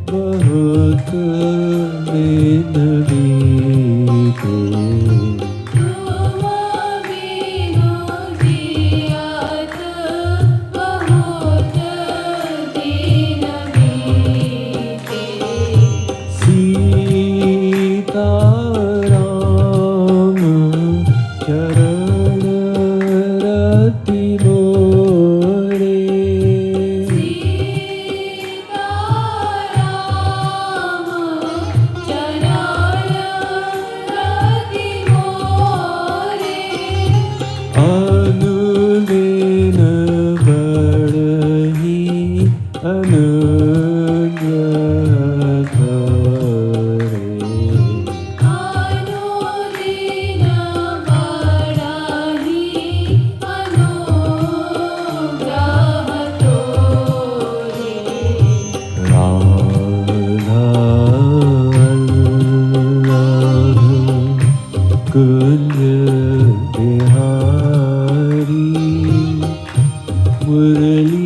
बहुत बिन बीते Kunj Bihari Muralidhar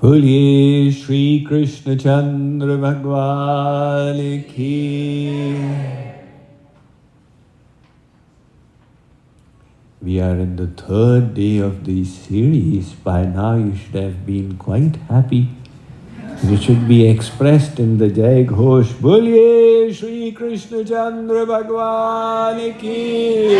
बोलिए श्री कृष्ण चंद्र भगवान की। We are in the third day of this series. By now you should have been quite happy. It should be expressed in the Jai Ghosh. बोलिए श्री कृष्ण चंद्र भगवान की।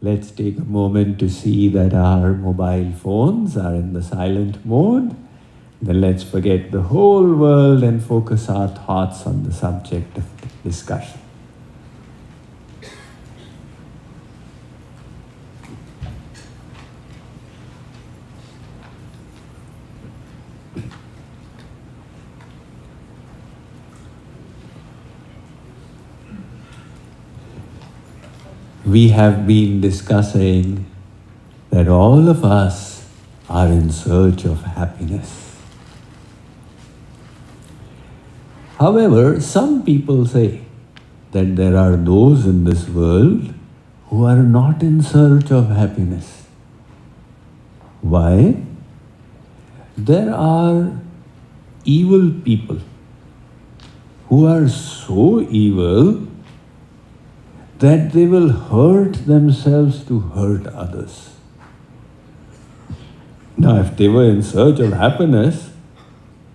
Let's take a moment to see that our mobile phones are in the silent mode. Then let's forget the whole world and focus our thoughts on the subject of discussion. We have been discussing that all of us are in search of happiness. However, some people say that there are those in this world who are not in search of happiness. Why? There are evil people who are so evil that they will hurt themselves to hurt others. Now, if they were in search of happiness,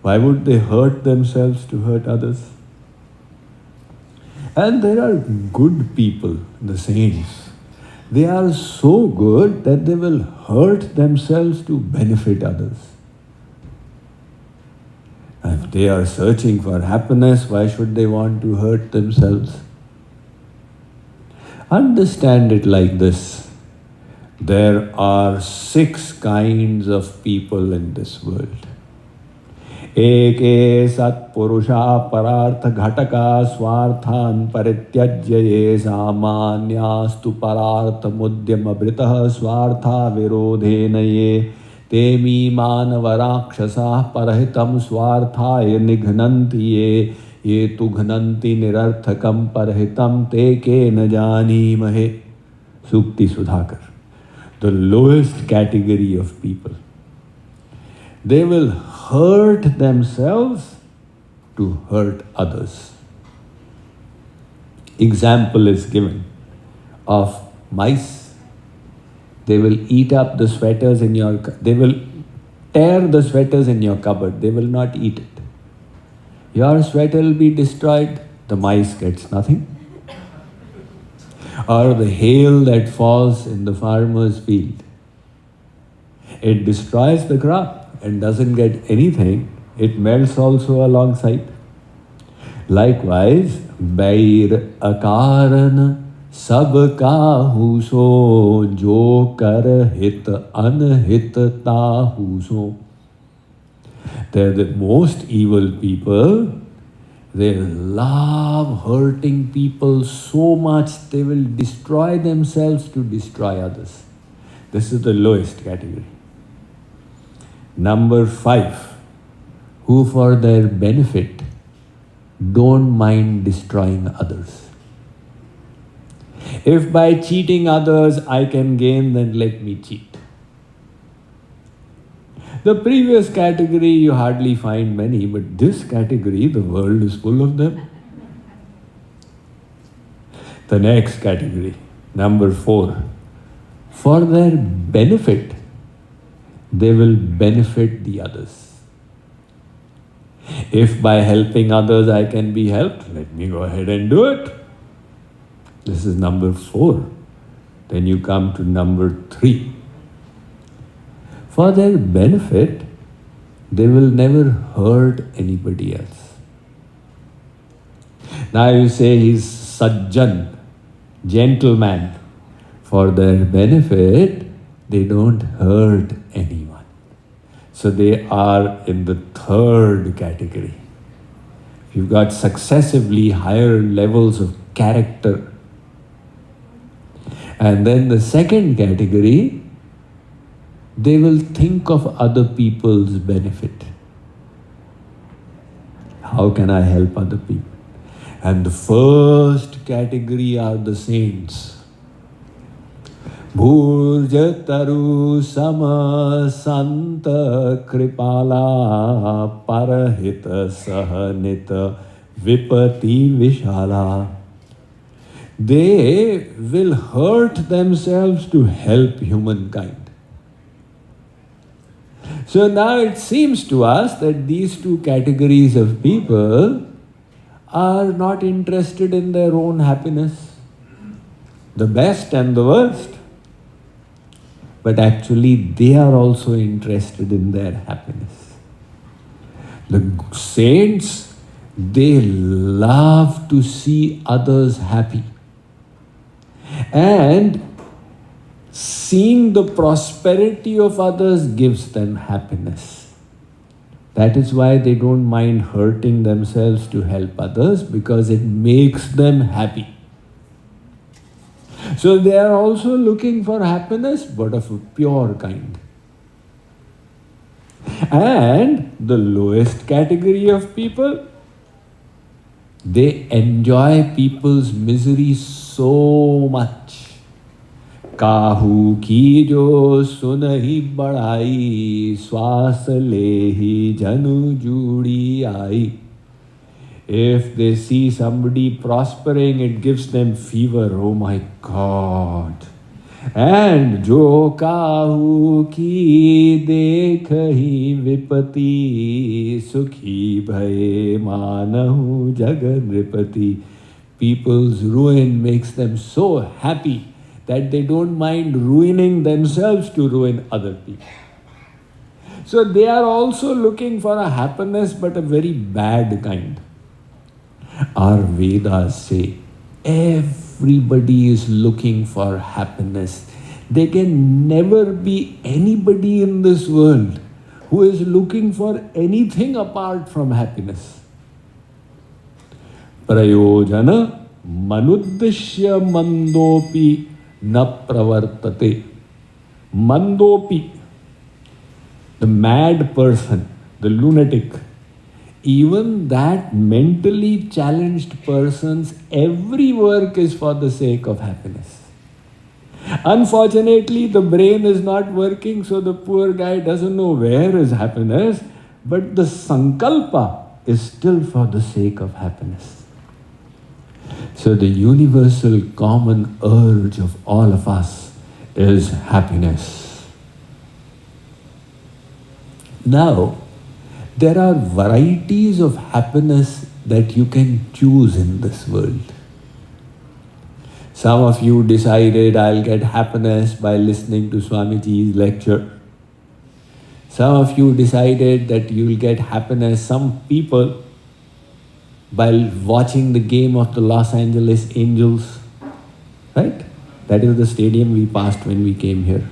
why would they hurt themselves to hurt others? And there are good people, the saints. They are so good that they will hurt themselves to benefit others. If they are searching for happiness, why should they want to hurt themselves? Understand it like this. There are 6 kinds of people in this world. Eke sat purusha parartha ghataka swarthan parityajya ye samanyastu parartha mudyama britah swartha virodhena ye temi manavarakshasah parahitam swarthaya nighnanti ye tu ghnanti nirarthakam parahitam te ke na jani mahe. Sukti Sudhakar. The lowest category of people. They will hurt themselves to hurt others. Example is given of mice. They will eat up the sweaters in your, they will tear the sweaters in your cupboard. They will not eat it. Your sweater will be destroyed, the mice gets nothing. Or the hail that falls in the farmer's field. It destroys the crop and doesn't get anything. It melts also alongside. Likewise, Bair Akaran Sab Kahuso Jo Kar Hit Anhit Tahuso. They're the most evil people. They love hurting people so much they will destroy themselves to destroy others. This is the lowest category. Number 5, who for their benefit don't mind destroying others. If by cheating others I can gain, then let me cheat. The previous category you hardly find many, but this category, the world is full of them. The next category, number 4. For their benefit, they will benefit the others. If by helping others I can be helped, let me go ahead and do it. This is number 4. Then you come to number 3. For their benefit, they will never hurt anybody else. Now you say he's sajjan, gentleman. For their benefit, they don't hurt anyone. So they are in the 3rd category. You've got successively higher levels of character. And then the 2nd category, they will think of other people's benefit. How can I help other people? And the 1st category are the saints. Bhurjataru sama santa kripala parahita sahanita vipati vishala. They will hurt themselves to help humankind. So now it seems to us that these 2 categories of people are not interested in their own happiness, the best and the worst. But actually they are also interested in their happiness. The saints, they love to see others happy. And seeing the prosperity of others gives them happiness. That is why they don't mind hurting themselves to help others, because it makes them happy. So they are also looking for happiness, but of a pure kind. And the lowest category of people, they enjoy people's misery so much. Kahu ki jo sunahi badai, swas lehi janu judi ai. If they see somebody prospering, it gives them fever. Oh my God. And jo kahu ki dekhi vipati, sukhi bhaye manahu jaganripati. People's ruin makes them so happy that they don't mind ruining themselves to ruin other people. So they are also looking for a happiness, but a very bad kind. Our Vedas say everybody is looking for happiness. There can never be anybody in this world who is looking for anything apart from happiness. Prayojana manuddishya mandopi na pravartate. Mandopi, the mad person, the lunatic, even that mentally challenged person's every work is for the sake of happiness. Unfortunately, the brain is not working, so the poor guy doesn't know where is happiness, but the sankalpa is still for the sake of happiness. So the universal common urge of all of us is happiness. Now, there are varieties of happiness that you can choose in this world. Some of you decided, I'll get happiness by listening to Swamiji's lecture. Some of you decided that you'll get happiness, some people, by watching the game of the Los Angeles Angels, right? That is the stadium we passed when we came here.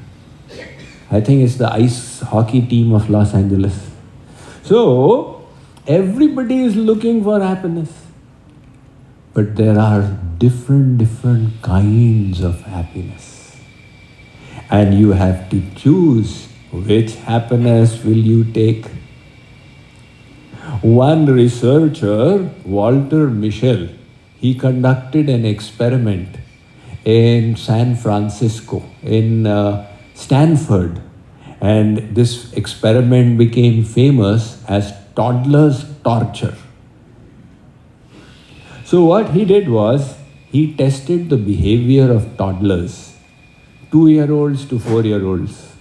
I think it's the ice hockey team of Los Angeles. So, everybody is looking for happiness. But there are different kinds of happiness. And you have to choose which happiness will you take. One researcher, Walter Mischel, he conducted an experiment in San Francisco, in Stanford. And this experiment became famous as toddler's torture. So what he did was, he tested the behavior of toddlers, 2-year-olds to 4-year-olds.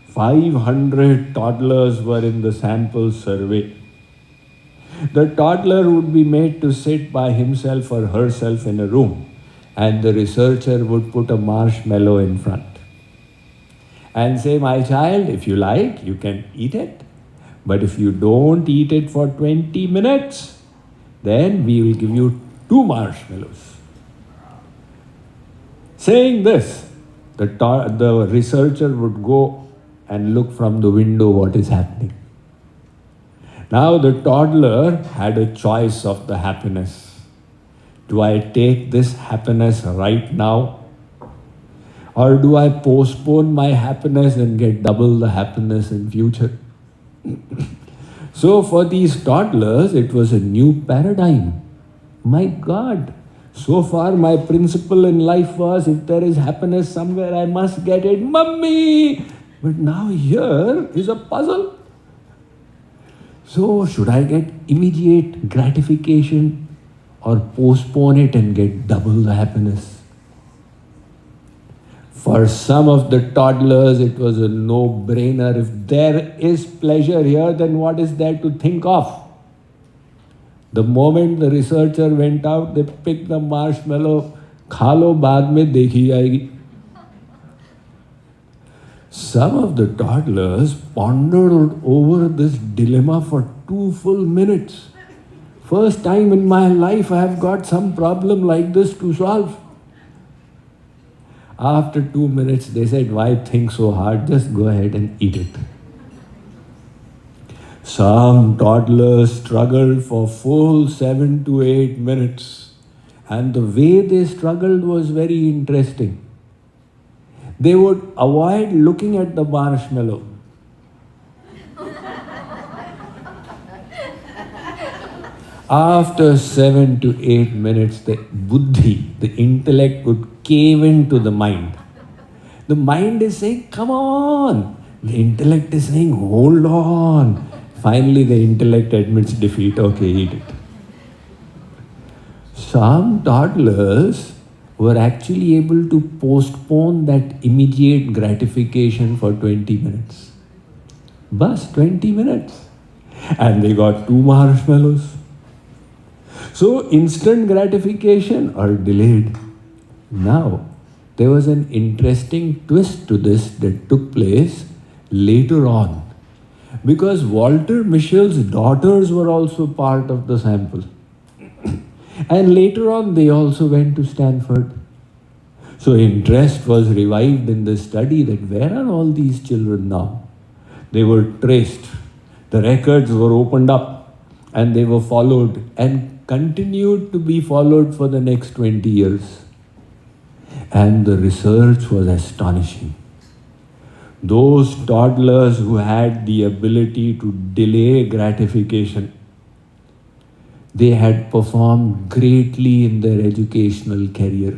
500 toddlers were in the sample survey. The toddler would be made to sit by himself or herself in a room, and the researcher would put a marshmallow in front and say, "My child, if you like, you can eat it. But if you don't eat it for 20 minutes, then we will give you 2 marshmallows." Saying this, the researcher would go and look from the window what is happening. Now the toddler had a choice of the happiness. Do I take this happiness right now? Or do I postpone my happiness and get double the happiness in future? So for these toddlers, it was a new paradigm. My God, so far my principle in life was, if there is happiness somewhere, I must get it, Mummy! But now here is a puzzle. So should I get immediate gratification or postpone it and get double the happiness? For some of the toddlers, it was a no-brainer. If there is pleasure here, then what is there to think of? The moment the researcher went out, they picked the marshmallow, "Kha lo, baad mein dekhi jayegi." Some of the toddlers pondered over this dilemma for 2 full minutes. First time in my life I have got some problem like this to solve. After 2 minutes they said, "Why think so hard? Just go ahead and eat it." Some toddlers struggled for full 7 to 8 minutes. And the way they struggled was very interesting. They would avoid looking at the marshmallow. After 7 to 8 minutes, the buddhi, the intellect would cave into the mind. The mind is saying, "Come on." The intellect is saying, "Hold on." Finally, the intellect admits defeat. Okay, eat it. Some toddlers were actually able to postpone that immediate gratification for 20 minutes. Bus, 20 minutes. And they got 2 marshmallows. So instant gratification or delayed. Now, there was an interesting twist to this that took place later on. Because Walter Mischel's daughters were also part of the sample. And later on, they also went to Stanford. So interest was revived in the study that where are all these children now? They were traced. The records were opened up and they were followed and continued to be followed for the next 20 years. And the research was astonishing. Those toddlers who had the ability to delay gratification, they had performed greatly in their educational career.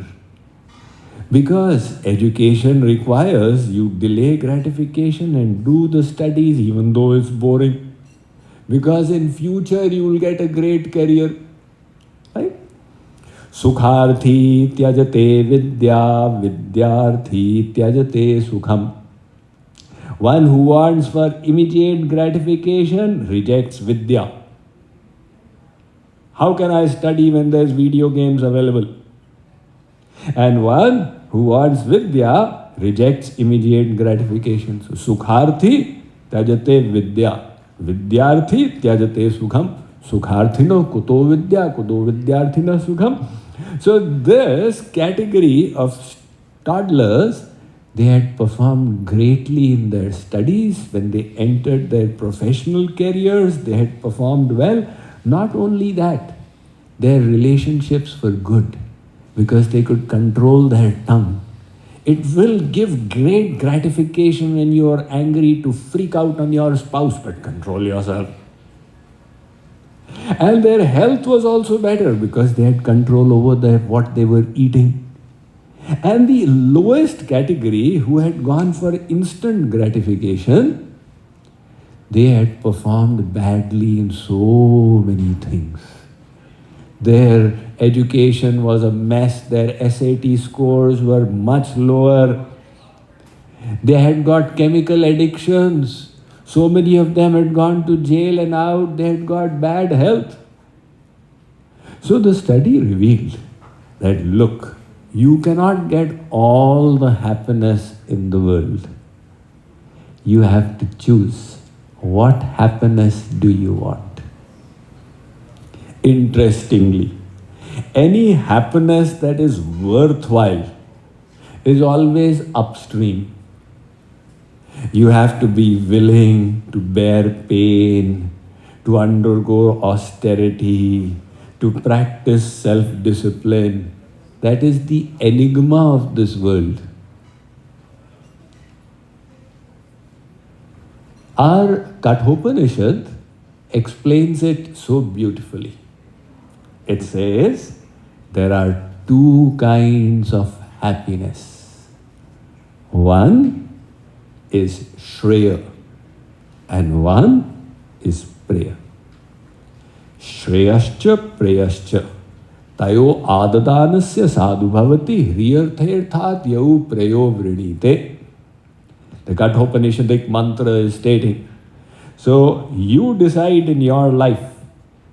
Because education requires you delay gratification and do the studies even though it's boring. Because in future you will get a great career. Right? Sukharthi tyajate vidya, vidyarthi tyajate sukham. One who wants for immediate gratification rejects vidya. How can I study when there's video games available? And one who wants vidya rejects immediate gratification. So sukharthi tyajate vidya, vidyarthi tyajate sukham, sukharthino kuto vidya, kuto vidyarthina sukham. So this category of toddlers, they had performed greatly in their studies. When they entered their professional careers, they had performed well. Not only that, their relationships were good because they could control their tongue. It will give great gratification when you are angry to freak out on your spouse, but control yourself. And their health was also better because they had control over what they were eating. And the lowest category, who had gone for instant gratification, they had performed badly in so many things. Their education was a mess, their SAT scores were much lower. They had got chemical addictions. So many of them had gone to jail and out, they had got bad health. So the study revealed that, look, you cannot get all the happiness in the world. You have to choose. What happiness do you want? Interestingly, any happiness that is worthwhile is always upstream. You have to be willing to bear pain, to undergo austerity, to practice self-discipline. That is the enigma of this world. Our Kathopanishad explains it so beautifully. It says there are two kinds of happiness. One is Shreya and one is Preya. Shreyascha Preyascha Tayo Adadanasya Sadhu Bhavati Hriyartherthat Yau Preyo Vrinite. The Kathopanishadic mantra is stating, so you decide in your life,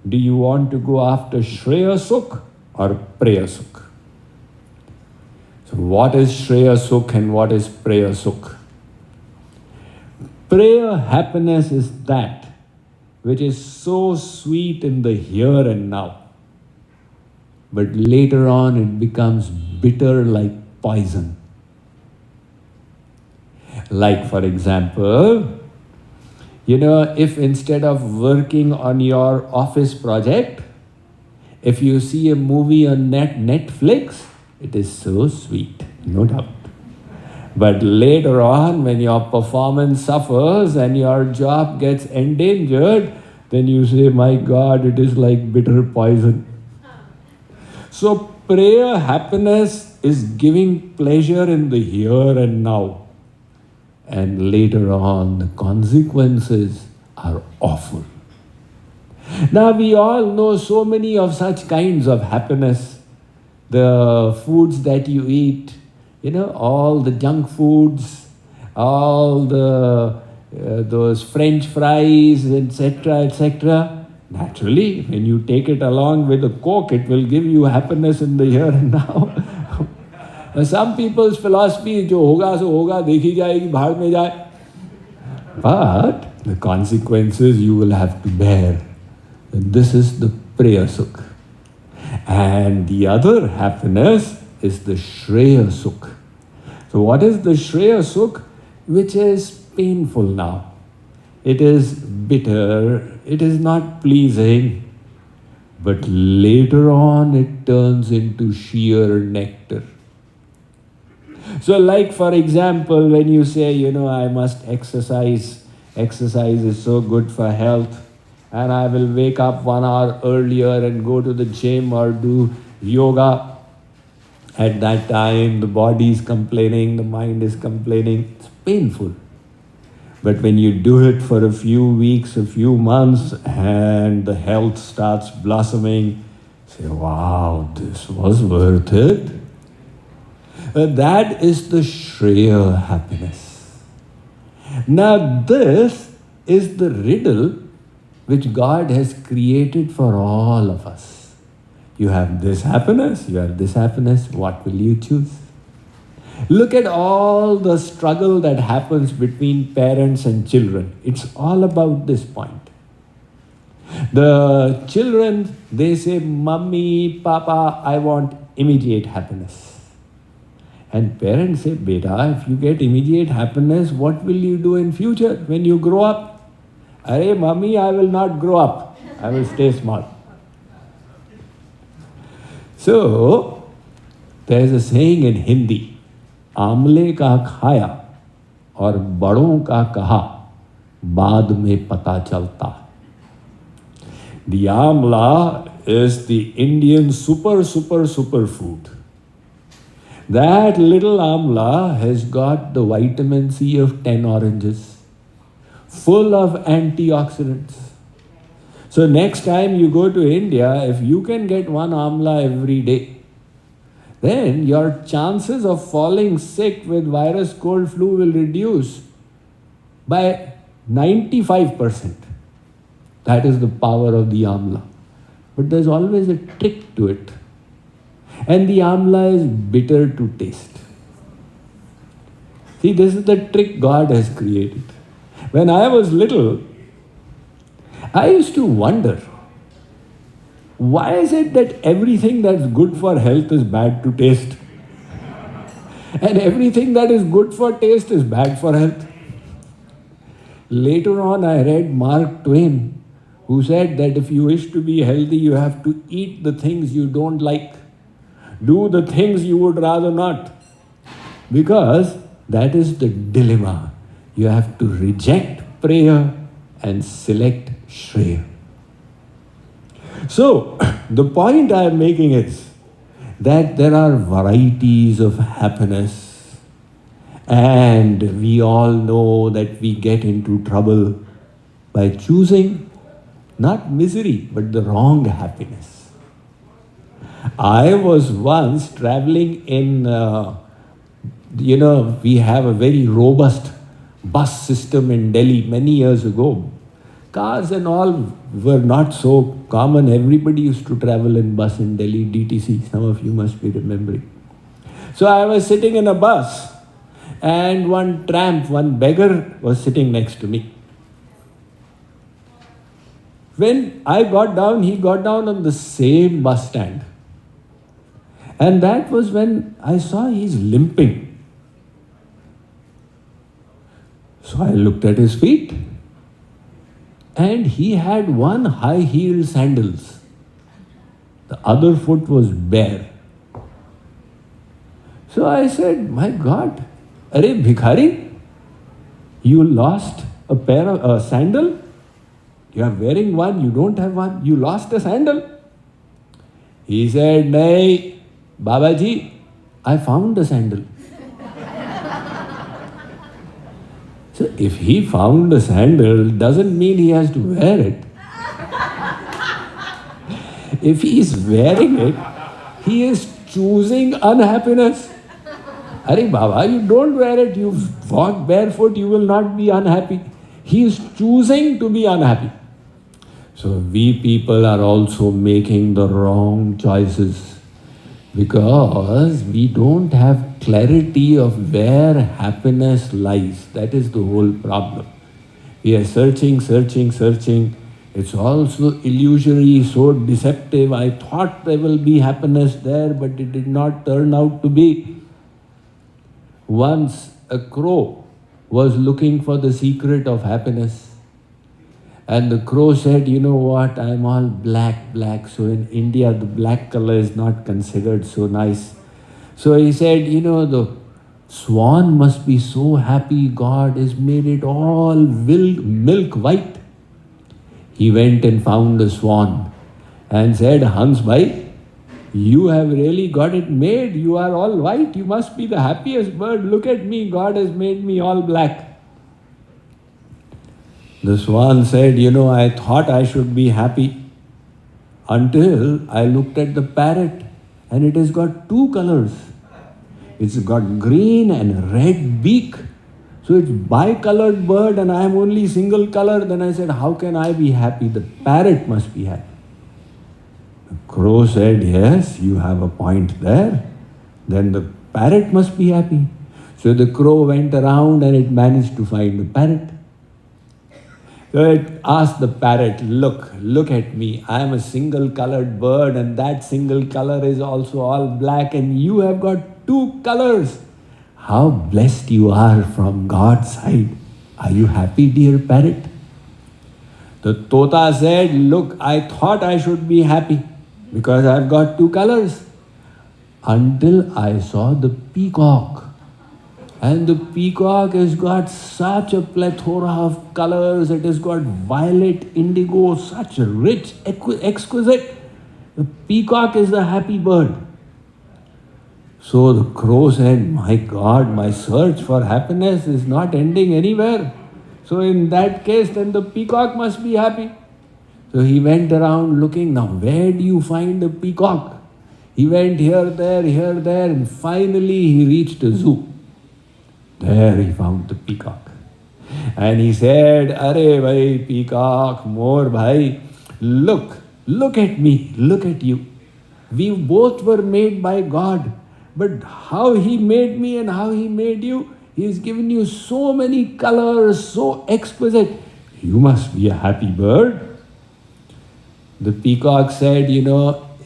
do you want to go after Shreya Sukh or Preya Sukh? So what is Shreya Sukh and what is Preya Sukh? Preya happiness is that which is so sweet in the here and now, but later on it becomes bitter like poison. Like, for example, if instead of working on your office project, if you see a movie on Netflix, it is so sweet, no doubt. But later on, when your performance suffers and your job gets endangered, then you say, my God, it is like bitter poison. So prayer happiness is giving pleasure in the here and now. And later on, the consequences are awful. Now we all know so many of such kinds of happiness. The foods that you eat, all the junk foods, all the those French fries, etc., etc. Naturally, when you take it along with a Coke, it will give you happiness in the here and now. Some people's philosophy is, jo hoga so hoga, dekhi jayegi, bhar mein jaye. But the consequences you will have to bear. This is the Preya Sukh. And the other happiness is the Shreya Sukh. So what is the Shreya Sukh? Which is painful now. It is bitter, it is not pleasing, but later on it turns into sheer nectar. So like, for example, when you say, I must exercise, exercise is so good for health, and I will wake up 1 hour earlier and go to the gym or do yoga. At that time, the body is complaining, the mind is complaining. It's painful. But when you do it for a few weeks, a few months, and the health starts blossoming, say, wow, this was worth it. That is the Shreya happiness. Now this is the riddle which God has created for all of us. You have this happiness, you have this happiness, what will you choose? Look at all the struggle that happens between parents and children. It's all about this point. The children, they say, Mummy, Papa, I want immediate happiness. And parents say, Beta, if you get immediate happiness, what will you do in future when you grow up? Arey, Mummy, I will not grow up. I will stay small. So, there is a saying in Hindi, आमले का खाया और बड़ों का कहा बाद में पता चलता. The amla is the Indian super food. That little amla has got the vitamin C of 10 oranges, full of antioxidants. So next time you go to India, if you can get one amla every day, then your chances of falling sick with virus, cold, flu will reduce by 95%. That is the power of the amla. But there's always a trick to it. And the amla is bitter to taste. See, this is the trick God has created. When I was little, I used to wonder, why is it that everything that's good for health is bad to taste? And everything that is good for taste is bad for health? Later on, I read Mark Twain, who said that if you wish to be healthy, you have to eat the things you don't like. Do the things you would rather not. Because that is the dilemma. You have to reject prayer and select Shreya. So, the point I am making is that there are varieties of happiness, and we all know that we get into trouble by choosing not misery, but the wrong happiness. I was once traveling in, we have a very robust bus system in Delhi many years ago. Cars and all were not so common. Everybody used to travel in bus in Delhi, DTC. Some of you must be remembering. So I was sitting in a bus, and one tramp, one beggar was sitting next to me. When I got down, he got down on the same bus stand. And that was when I saw he's limping. So I looked at his feet, and he had one high-heeled sandals. The other foot was bare. So I said, my God, Are Bhikhari, you lost a pair of a sandal? You are wearing one, you don't have one, you lost a sandal? He said, Nay, Babaji, I found the sandal. So if he found a sandal, doesn't mean he has to wear it. If he is wearing it, he is choosing unhappiness. Arey Baba, you don't wear it, you walk barefoot, you will not be unhappy. He is choosing to be unhappy. So we people are also making the wrong choices because we don't have clarity of where happiness lies. That is the whole problem. We are searching. It's also illusory, so deceptive. I thought there will be happiness there, but it did not turn out to be. Once a crow was looking for the secret of happiness. And the crow said, you know what, I'm all black. So in India, the black color is not considered so nice. So he said, the swan must be so happy, God has made it all milk white. He went and found the swan and said, Hans bhai, you have really got it made. You are all white. You must be the happiest bird. Look at me. God has made me all black. The swan said, I thought I should be happy until I looked at the parrot and it has got two colors. It's got green and red beak. So it's bicolored bird and I am only single color. Then I said, how can I be happy? The parrot must be happy. The crow said, yes, you have a point there. Then the parrot must be happy. So the crow went around and it managed to find the parrot. So it asked the parrot, look at me. I am a single colored bird and that single color is also all black and you have got two colors. How blessed you are from God's side. Are you happy, dear parrot? The tota said, look, I thought I should be happy because I've got two colors. Until I saw the peacock. And the peacock has got such a plethora of colors. It has got violet, indigo, such rich, exquisite. The peacock is the happy bird. So the crow said, my God, my search for happiness is not ending anywhere. So in that case, then the peacock must be happy. So he went around looking, now where do you find a peacock? He went here, there, and finally he reached a zoo. There he found the peacock. And he said, Are bhai, peacock, more bhai, look at me, look at you. We both were made by God. But how He made me and how He made you, He has given you so many colors, so exquisite. You must be a happy bird. The peacock said,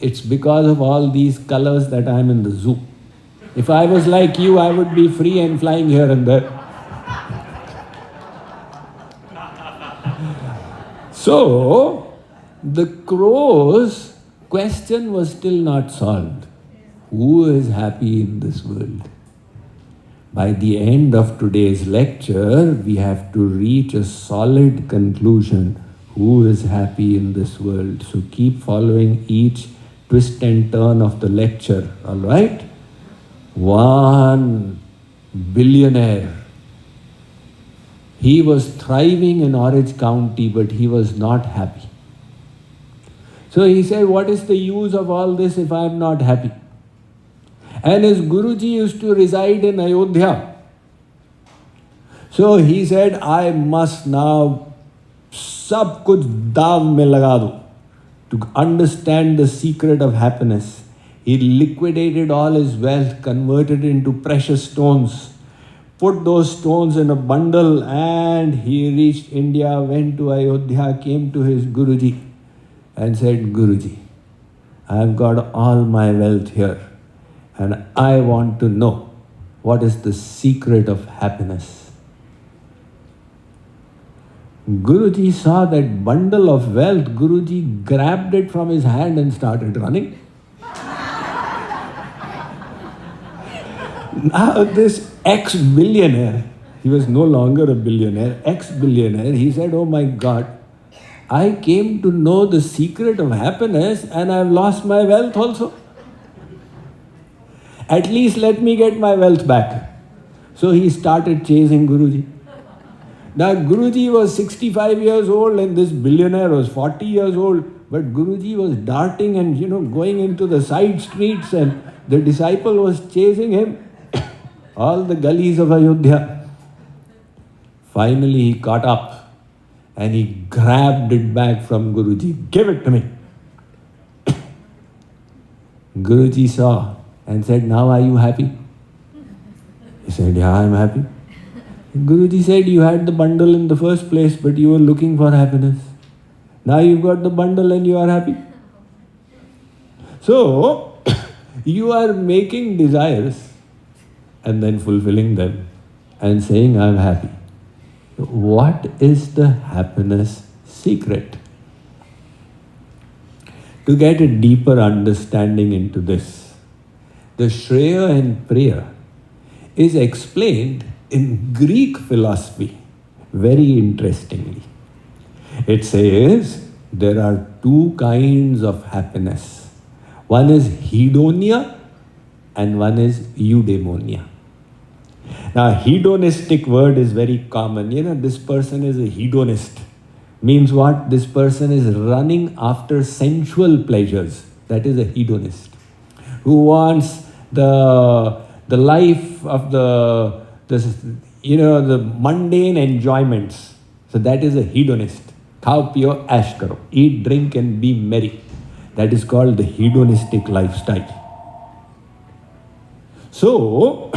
it's because of all these colors that I'm in the zoo. If I was like you, I would be free and flying here and there. So, the crow's question was still not solved. Who is happy in this world? By the end of today's lecture, we have to reach a solid conclusion. Who is happy in this world? So keep following each twist and turn of the lecture, all right? One billionaire. He was thriving in Orange County, but he was not happy. So he said, what is the use of all this if I am not happy? And his Guruji used to reside in Ayodhya. So he said, I must now sab kuch dav mein laga do to understand the secret of happiness. He liquidated all his wealth, converted it into precious stones, put those stones in a bundle, and he reached India, went to Ayodhya, came to his Guruji and said, Guruji, I have got all my wealth here and I want to know what is the secret of happiness. Guruji saw that bundle of wealth. Guruji grabbed it from his hand and started running. Now this ex-billionaire, he was no longer a billionaire, ex-billionaire, he said, oh my God, I came to know the secret of happiness and I've lost my wealth also. At least let me get my wealth back. So he started chasing Guruji. Now Guruji was 65 years old and this billionaire was 40 years old, but Guruji was darting and going into the side streets, and the disciple was chasing him all the gullies of Ayodhya. Finally he caught up and he grabbed it back from Guruji. Give it to me. Guruji saw and said, now are you happy? He said, yeah, I'm happy. Guruji said, you had the bundle in the first place, but you were looking for happiness. Now you've got the bundle and you are happy. So, you are making desires and then fulfilling them and saying, I'm happy. What is the happiness secret? To get a deeper understanding into this, the Shreya and Priya is explained in Greek philosophy very interestingly. It says there are two kinds of happiness. One is Hedonia and one is Eudaimonia. Now, hedonistic word is very common. This person is a hedonist. Means what? This person is running after sensual pleasures. That is a hedonist. Who wants the life of the mundane enjoyments. So that is a hedonist. Khao piyo ash karo. Eat, drink and be merry. That is called the hedonistic lifestyle. So,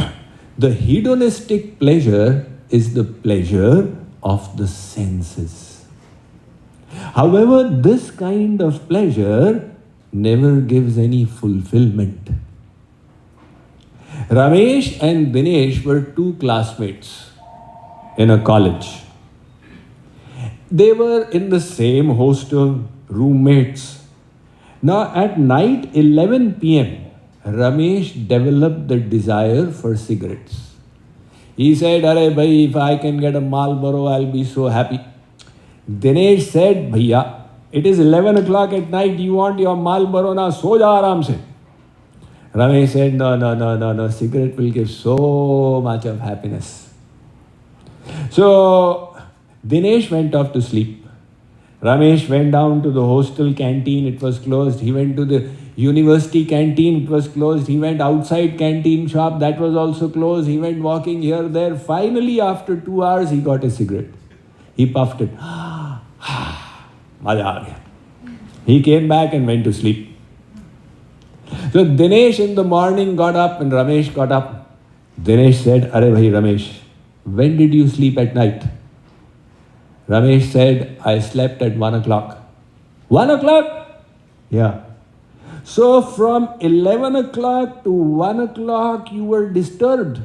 the hedonistic pleasure is the pleasure of the senses. However, this kind of pleasure never gives any fulfillment. Ramesh and Dinesh were two classmates in a college. They were in the same hostel, roommates. Now at night, 11 p.m., Ramesh developed the desire for cigarettes. He said, "Arey bhai, if I can get a Marlboro, I'll be so happy." Dinesh said, "Bhaiya, it is 11 o'clock at night, you want your Marlboro now, so ja aaram se." Ramesh said, no, cigarette will give so much of happiness. So Dinesh went off to sleep. Ramesh went down to the hostel canteen, it was closed. He went to the university canteen, it was closed. He went outside canteen shop, that was also closed. He went walking here, there. Finally, after 2 hours, he got a cigarette. He puffed it. Maza aa gaya. He came back and went to sleep. So Dinesh in the morning got up and Ramesh got up. Dinesh said, "Arey bhai Ramesh, when did you sleep at night?" Ramesh said, "I slept at 1 o'clock. 1 o'clock? Yeah. So from 11 o'clock to 1 o'clock you were disturbed.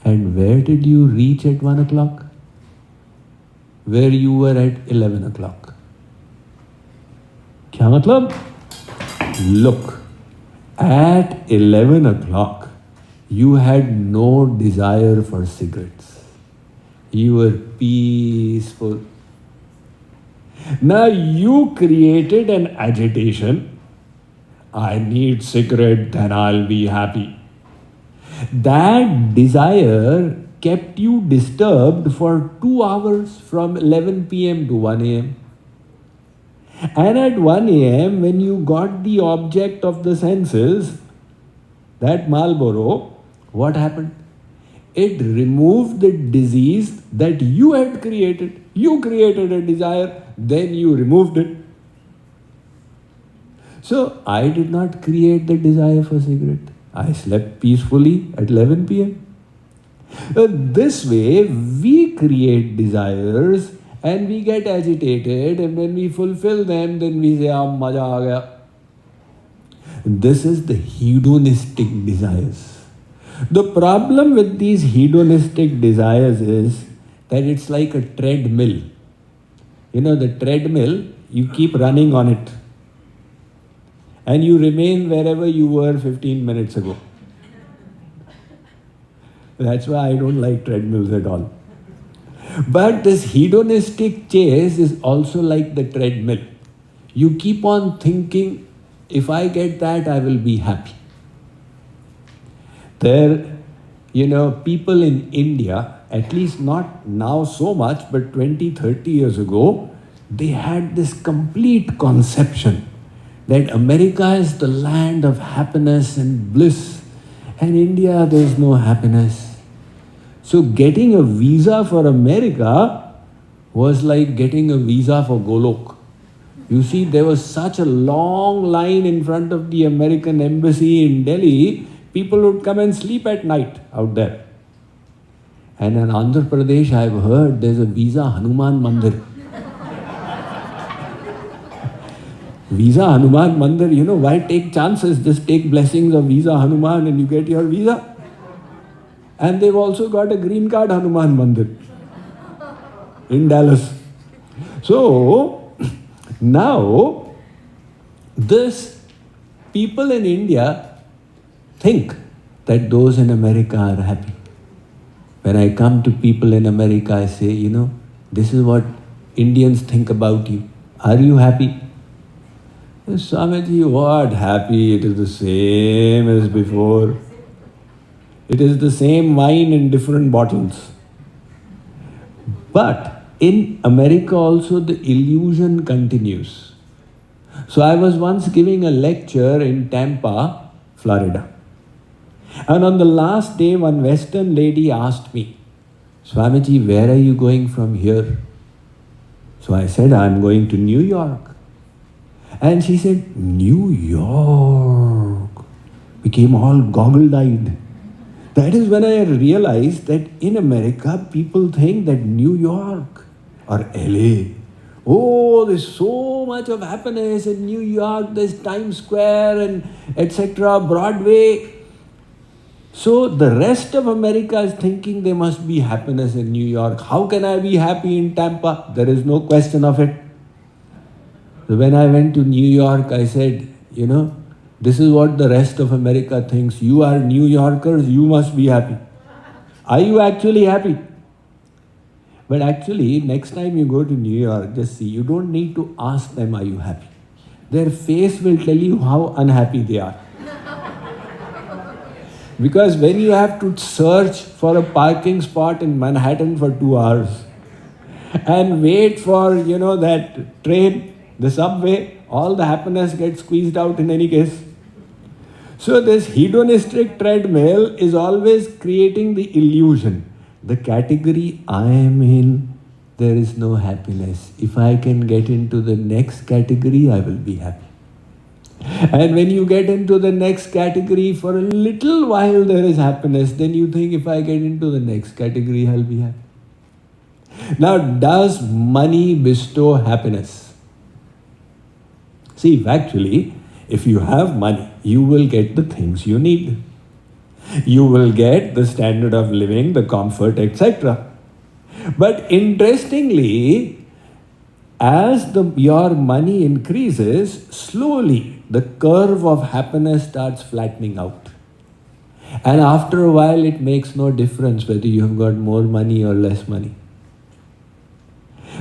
And where did you reach at 1 o'clock? Where you were at 11 o'clock. Kya matlab? Look, at 11 o'clock, you had no desire for cigarettes. You were peaceful. Now you created an agitation. I need cigarette, then I'll be happy. That desire kept you disturbed for 2 hours from 11 p.m. to 1 a.m. And at 1 a.m., when you got the object of the senses, that Marlboro, what happened? It removed the disease that you had created. You created a desire, then you removed it. So I did not create the desire for cigarette. I slept peacefully at 11 p.m. This way, we create desires and we get agitated, and when we fulfill them, then we say, maza aa gaya. This is the hedonistic desires. The problem with these hedonistic desires is that it's like a treadmill. You know, the treadmill, you keep running on it. And you remain wherever you were 15 minutes ago. That's why I don't like treadmills at all. But this hedonistic chase is also like the treadmill. You keep on thinking, if I get that, I will be happy. People in India, at least not now so much, but 20, 30 years ago, they had this complete conception that America is the land of happiness and bliss, and India there is no happiness. So getting a visa for America was like getting a visa for Golok. You see, there was such a long line in front of the American embassy in Delhi, people would come and sleep at night out there. And in Andhra Pradesh, I've heard there's a visa Hanuman Mandir. Visa Hanuman Mandir, why take chances? Just take blessings of Visa Hanuman and you get your visa. And they've also got a green card Hanuman Mandir in Dallas. So, now, this people in India think that those in America are happy. When I come to people in America, I say, this is what Indians think about you. Are you happy? Swamiji, what happy? It is the same as before. It is the same wine in different bottles. But in America also the illusion continues. So I was once giving a lecture in Tampa, Florida. And on the last day, one Western lady asked me, Swamiji, where are you going from here? So I said, I'm going to New York. And she said, New York. Became all goggle-eyed. That is when I realized that in America, people think that New York or LA, oh, there's so much of happiness in New York, there's Times Square and etc., Broadway. So the rest of America is thinking there must be happiness in New York. How can I be happy in Tampa? There is no question of it. So when I went to New York, I said, This is what the rest of America thinks. You are New Yorkers, you must be happy. Are you actually happy? But actually, next time you go to New York, just see, you don't need to ask them, are you happy? Their face will tell you how unhappy they are. Because when you have to search for a parking spot in Manhattan for 2 hours and wait for, that train, the subway, all the happiness gets squeezed out in any case. So this hedonistic treadmill is always creating the illusion. The category I am in, there is no happiness. If I can get into the next category, I will be happy. And when you get into the next category, for a little while there is happiness. Then you think, if I get into the next category, I'll be happy. Now, does money bestow happiness? See, actually, if you have money, you will get the things you need. You will get the standard of living, the comfort, etc. But interestingly, as your money increases, slowly the curve of happiness starts flattening out. And after a while, it makes no difference whether you have got more money or less money.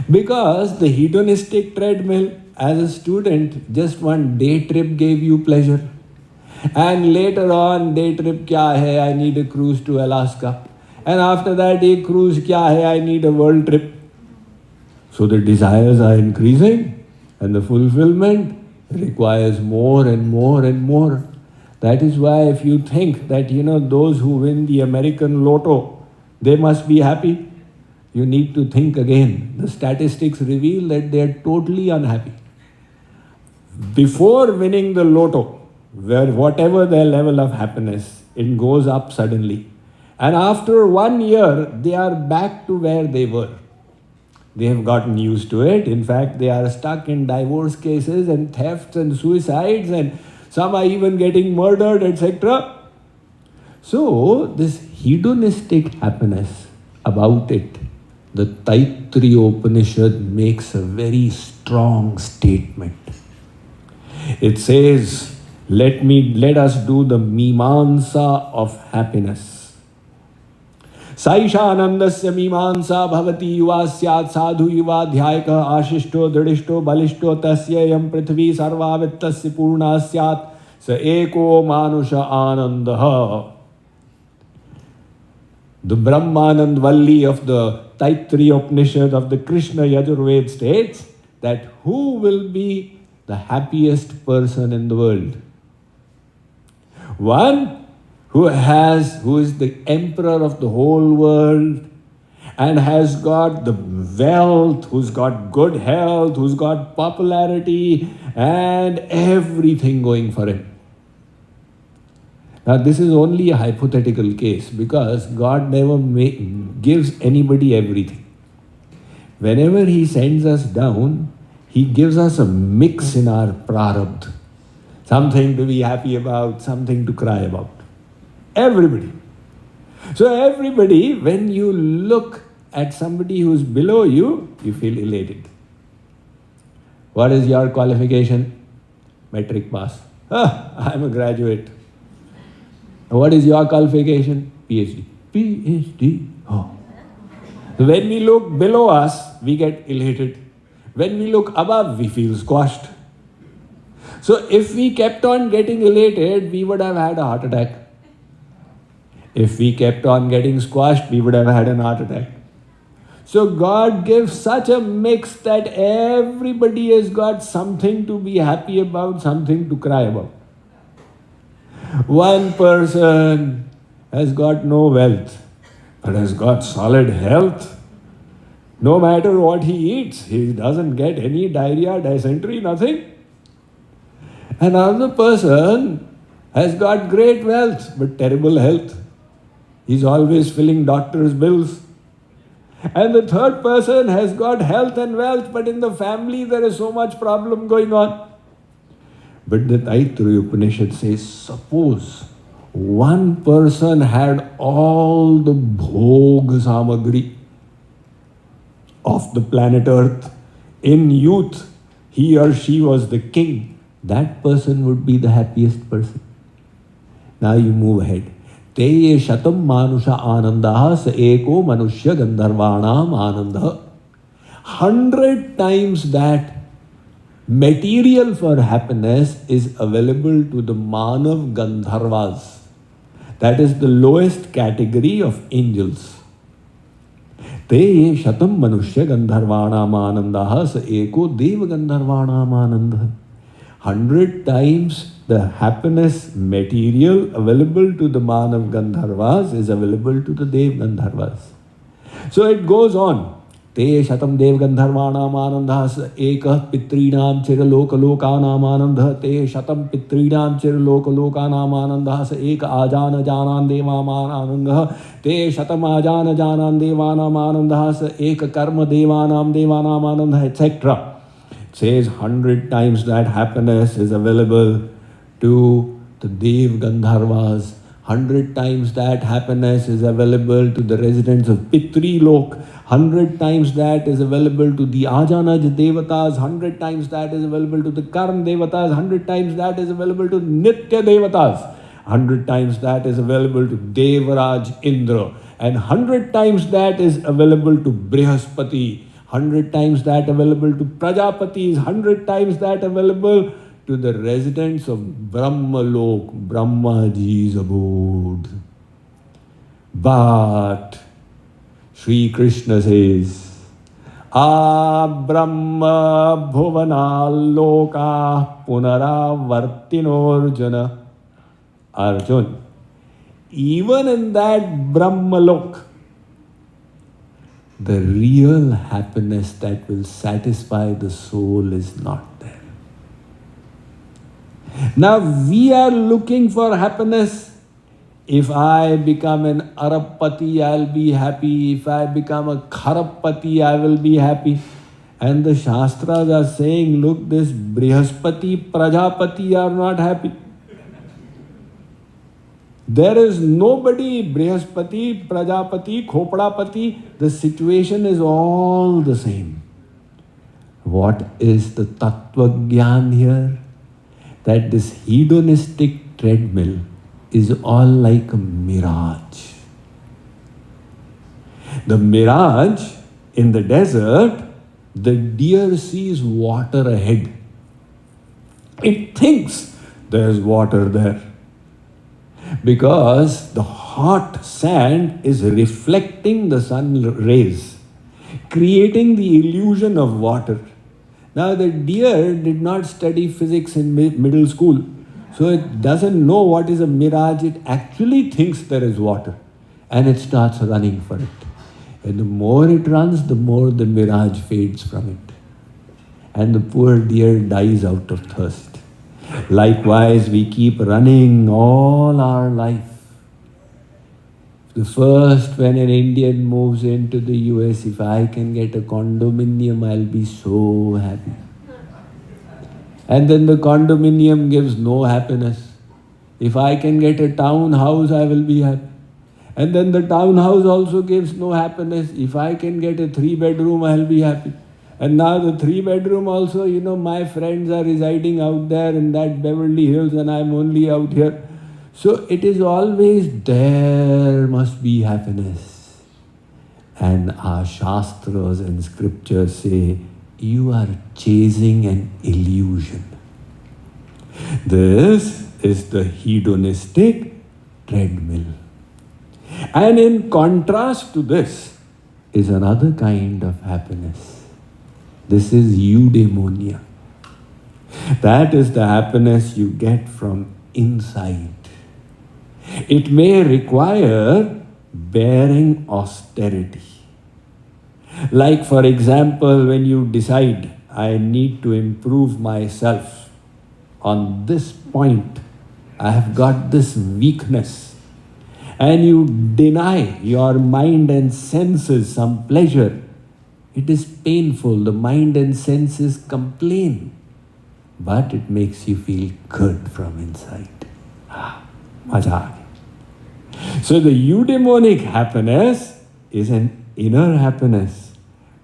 Because the hedonistic treadmill, as a student, just one day trip gave you pleasure. And later on, day trip kya hai? I need a cruise to Alaska. And after that, a cruise kya hai? I need a world trip. So the desires are increasing and the fulfillment requires more and more and more. That is why if you think that, those who win the American lotto, they must be happy, you need to think again. The statistics reveal that they are totally unhappy. Before winning the lotto, where whatever their level of happiness, it goes up suddenly. And after 1 year, they are back to where they were. They have gotten used to it. In fact, they are stuck in divorce cases and thefts and suicides, and some are even getting murdered, etc. So, this hedonistic happiness, about it, the Taittiriya Upanishad makes a very strong statement. It says, let us do the Mimamsa of happiness. Saisha anandasya Mimamsa bhavati yuva syat sadhu yuva dhyayaka ashishto dridishto balishto tasya yam prithvi sarva vittasya purna syat sa eko manusha anandaha. The Brahmanand Valli of the Taittiriya Upanishad of the Krishna Yajurveda states that who will be the happiest person in the world? One who is the emperor of the whole world and has got the wealth, who's got good health, who's got popularity and everything going for him. Now this is only a hypothetical case because God never gives anybody everything. Whenever He sends us down, He gives us a mix in our prarabdha. Something to be happy about, something to cry about. Everybody. So everybody, when you look at somebody who's below you, you feel elated. What is your qualification? Metric pass. I'm a graduate. What is your qualification? PhD. PhD. Oh. When we look below us, we get elated. When we look above, we feel squashed. So if we kept on getting elated, we would have had a heart attack. If we kept on getting squashed, we would have had an heart attack. So God gives such a mix that everybody has got something to be happy about, something to cry about. One person has got no wealth, but has got solid health. No matter what he eats, he doesn't get any diarrhea, dysentery, nothing. Another person has got great wealth, but terrible health. He's always filling doctor's bills. And the third person has got health and wealth, but in the family there is so much problem going on. But the Taittiriya Upanishad says, suppose one person had all the bhog samagri of the planet Earth. In youth, he or she was the king. that person would be the happiest person. Now you move ahead. Te shatam manusha anandaha sa eko manushya gandharvanam anandaha. 100 times that material for happiness is available to the Manav Gandharvas. That is the lowest category of angels. Te shatam manushya gandharvanam anandaha sa eko deva gandharvanam anandaha. 100 times the happiness material available to the Manav Gandharvas is available to the Dev Gandharvas. So it goes on. Te shatam dev gandharvanam anandha ekah pitrinam chiralokanam anandha te shatam pitrinam chiralokanam anandha ek ajana janan devam anandha te shatam ajana janan devanam anandha ek karma devanam anandha, etc. It says 100 times that happiness is available to the Dev Gandharvas. 100 times that happiness is available to the residents of Pitri Lok. 100 times that is available to the Ajanaj Devatas. 100 times that is available to the Karm Devatas. 100 times that is available to Nitya Devatas. 100 times that is available to Devaraj Indra. And 100 times that is available to Brihaspati. 100 times that available to Prajapatis. 100 times that available to the residents of Brahmalok, Brahmaji's abode. But Sri Krishna says, Brahma bhuvana loka punaravartinorjuna. Arjun, even in that Brahmalok, the real happiness that will satisfy the soul is not there. Now we are looking for happiness. If I become an Arabpati, I'll be happy. If I become a Kharapati, I will be happy. And the Shastras are saying, look, this Brihaspati, Prajapati are not happy. There is nobody, Brihaspati, Prajapati, Khopdapati, the situation is all the same. What is the Tattva Gyan here? That this hedonistic treadmill is all like a mirage. The mirage in the desert, the deer sees water ahead. It thinks there's water there because the hot sand is reflecting the sun rays, creating the illusion of water. Now the deer did not study physics in middle school, so it doesn't know what is a mirage. It actually thinks there is water and it starts running for it. And the more it runs, the more the mirage fades from it. And the poor deer dies out of thirst. Likewise, we keep running all our life. When an Indian moves into the US, if I can get a condominium, I'll be so happy. And then the condominium gives no happiness. If I can get a townhouse, I will be happy. And then the townhouse also gives no happiness. If I can get a 3-bedroom, I'll be happy. And now the 3-bedroom also, my friends are residing out there in that Beverly Hills and I'm only out here. So it is always there must be happiness. And our Shastras and scriptures say, you are chasing an illusion. This is the hedonistic treadmill. And in contrast to this is another kind of happiness. This is Eudaimonia. That is the happiness you get from inside. It may require bearing austerity. Like, for example, when you decide, I need to improve myself on this point, I have got this weakness, and you deny your mind and senses some pleasure. It is painful. The mind and senses complain, but it makes you feel good from inside. Maja aa gaya. So the eudaimonic happiness is an inner happiness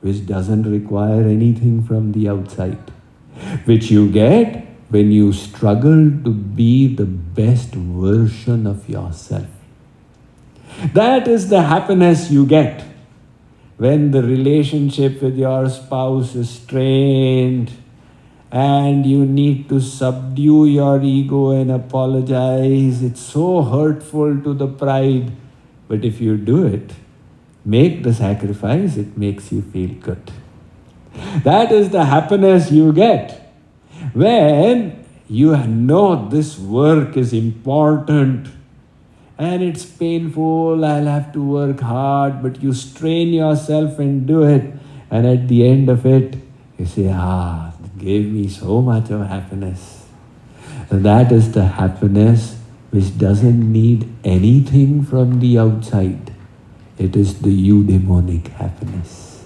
which doesn't require anything from the outside, which you get when you struggle to be the best version of yourself. That is the happiness you get when the relationship with your spouse is strained and you need to subdue your ego and apologize. It's so hurtful to the pride. But if you do it, make the sacrifice, it makes you feel good. That is the happiness you get when you know this work is important and it's painful, I'll have to work hard, but you strain yourself and do it. And at the end of it, you say, it gave me so much of happiness. And that is the happiness which doesn't need anything from the outside. It is the eudaimonic happiness.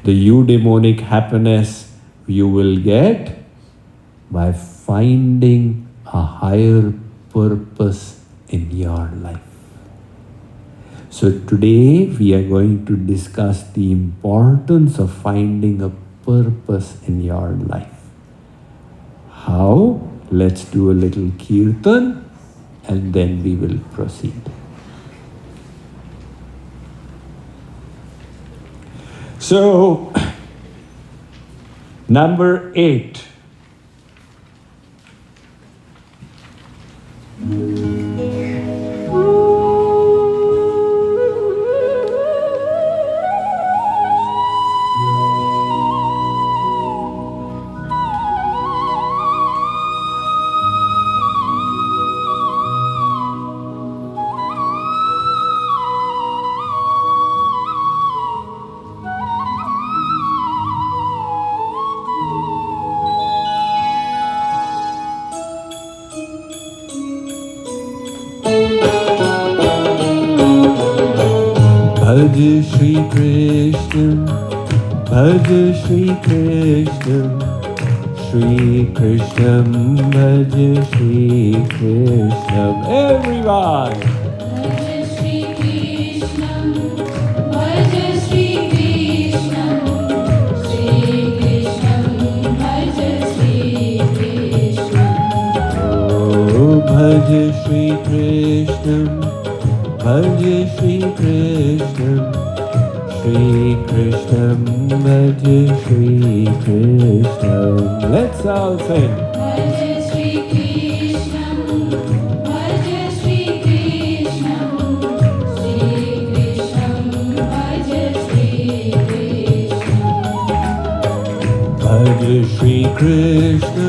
The eudaimonic happiness you will get by finding a higher purpose in your life. So today we are going to discuss the importance of finding a purpose in your life. How? Let's do a little kirtan and then we will proceed. So, number 8. Bhaj Shri Krishna, Bhaj Shri Krishna, Shri Krishna, Bhaj Shri Krishna. Everyone! Bhaj Shri Krishna, Bhaj Shri Krishna, Shri Krishna, Bhaj Shri Krishna. Oh, Bhaj Shri Krishna, Bhaj Shri Krishna, Shri Krishna, Bhaj Shri Krishna. Let's all sing. Bhaj Shri Krishna,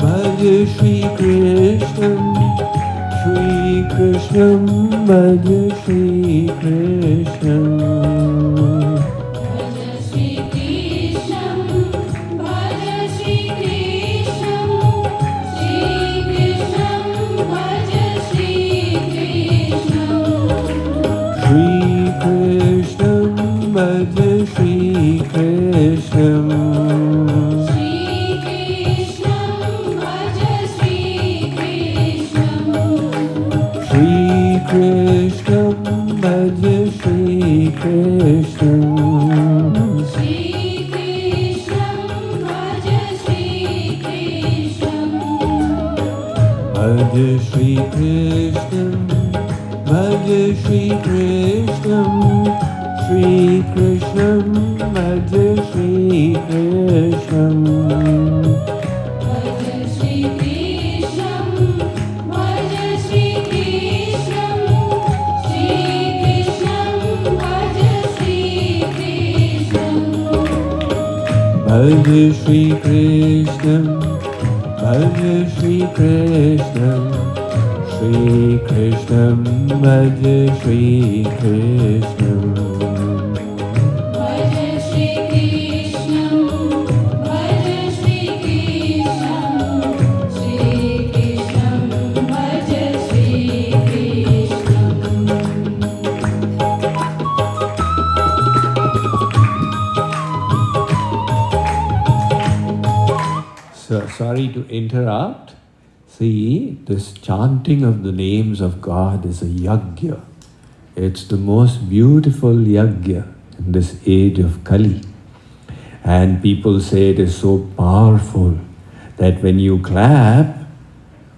Bhaj Shri Krishna, Shri Krishna, Bhaj Shri Krishna. Bhaj Shri Krishna, Bhaj Shri Krishna, Shri Krishna, Bhaj Shri Krishna. Bhaj Shri Krishna, Bhaj Shri Krishna, Shri Krishna, Bhaj Shri Krishna. Shri Krishna, Bhaj Shri Krishna. Shri Krishna, Bhaj Shri Krishna. Shri Krishna, Bhaj Shri Krishna. Shri Krishna, Bhaj Shri Krishna. Bhaj Shri Krishna, Bhaj Shri Krishna, Shri Krishna, Bhaj Shri Krishna. Bhaj Shri Krishna, Bhaj Shri Krishna, Shri Krishna, Bhaj Shri Krishna. Bhaj Shri Krishna, Bhaj Shri Krishna, Shri Krishna, Bhaj Shri Krishna. Bhaj Shri Krishna, Bhaj Shri Krishna, Shri Krishna, Bhaj Shri Krishna. So, sorry to interrupt. See, this chanting of the names of God is a yajna. It's the most beautiful yajna in this age of Kali. And people say it is so powerful that when you clap,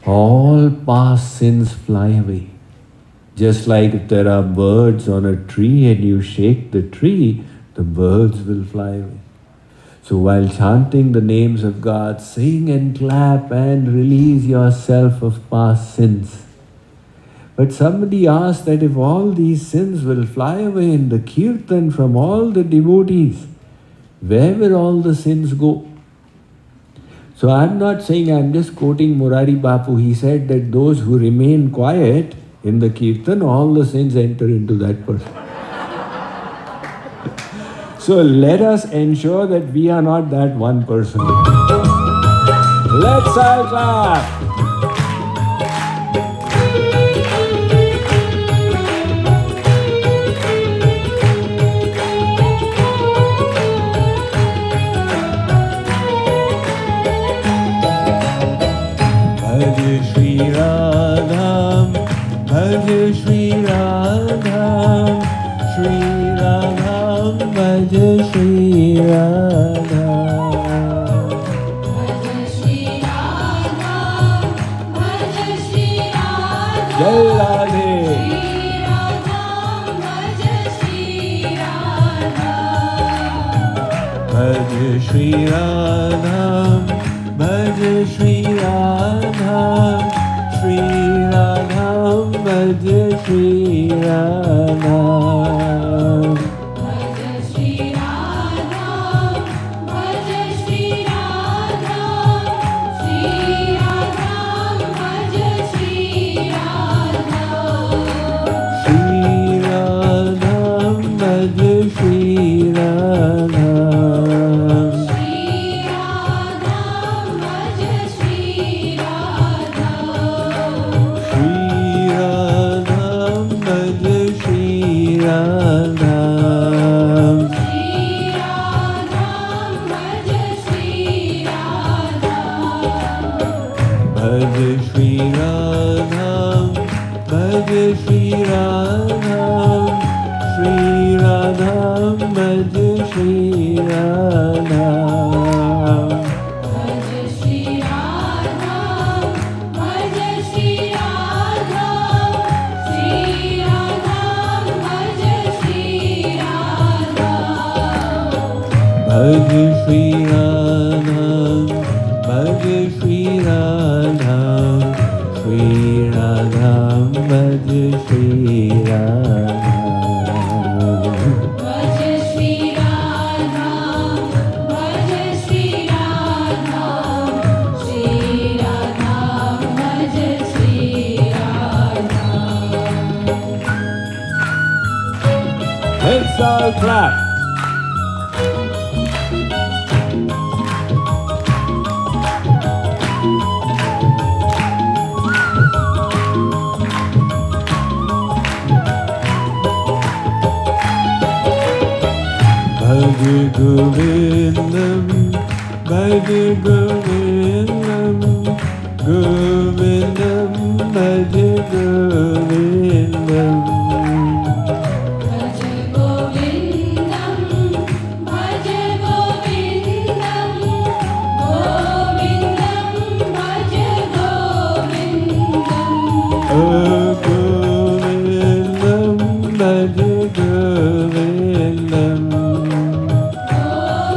all past sins fly away. Just like if there are birds on a tree and you shake the tree, the birds will fly away. So while chanting the names of God, sing and clap and release yourself of past sins. But somebody asked that if all these sins will fly away in the kirtan from all the devotees, where will all the sins go? So I'm not saying, I'm just quoting Murari Bapu. He said that those who remain quiet in the kirtan, all the sins enter into that person. So let us ensure that we are not that one person. Let's all clap. Bhaj Shri Radha, Bhaj Shri Radha, Shri Radha, Bhaj Shri Radha. Bhaj Shri Radha, Bhaj Shri Radha. Jai Radhe. Shri Radha, Bhaj Shri Radha. Bhaj Shri Radha, Bhaj Shri Radha, Shri Radha, Bhaj Shri Radha. Bhaj Shri Radha, Bhaj Shri Radha. Shri Radha, Bhaj Shri Radha. Shri Radha, Bhaj Shri Radha. Shri Radha, Bhaj Shri Radha. Shri Radha, Bhaj Shri Radha. Shri Radha, Bhaj Shri Radha. Bhaj Shri Radha, Bhaj Shri Radha, Shri Radha, Bhaj Shri Radha. Bhaj Shri Radha, Bhaj Shri Radha. Shri Radha, Bhaj Shri Radha. Bhaj Shri Radha, Bhaj Shri Radha, Shri Radha, Bhaj Shri Radha. Bhaj Shri Radha, Bhaj Shri Radha. Shri Radha, Bhaj Shri Radha. Let's all clap. Bhaj Govindam, Bhaj Govindam, Govindam, Bhaj Govindam. Bhaj Govindam, Bhaj Govindam. Govindam, Bhaj Govindam. Govindam, Bhaj Govindam.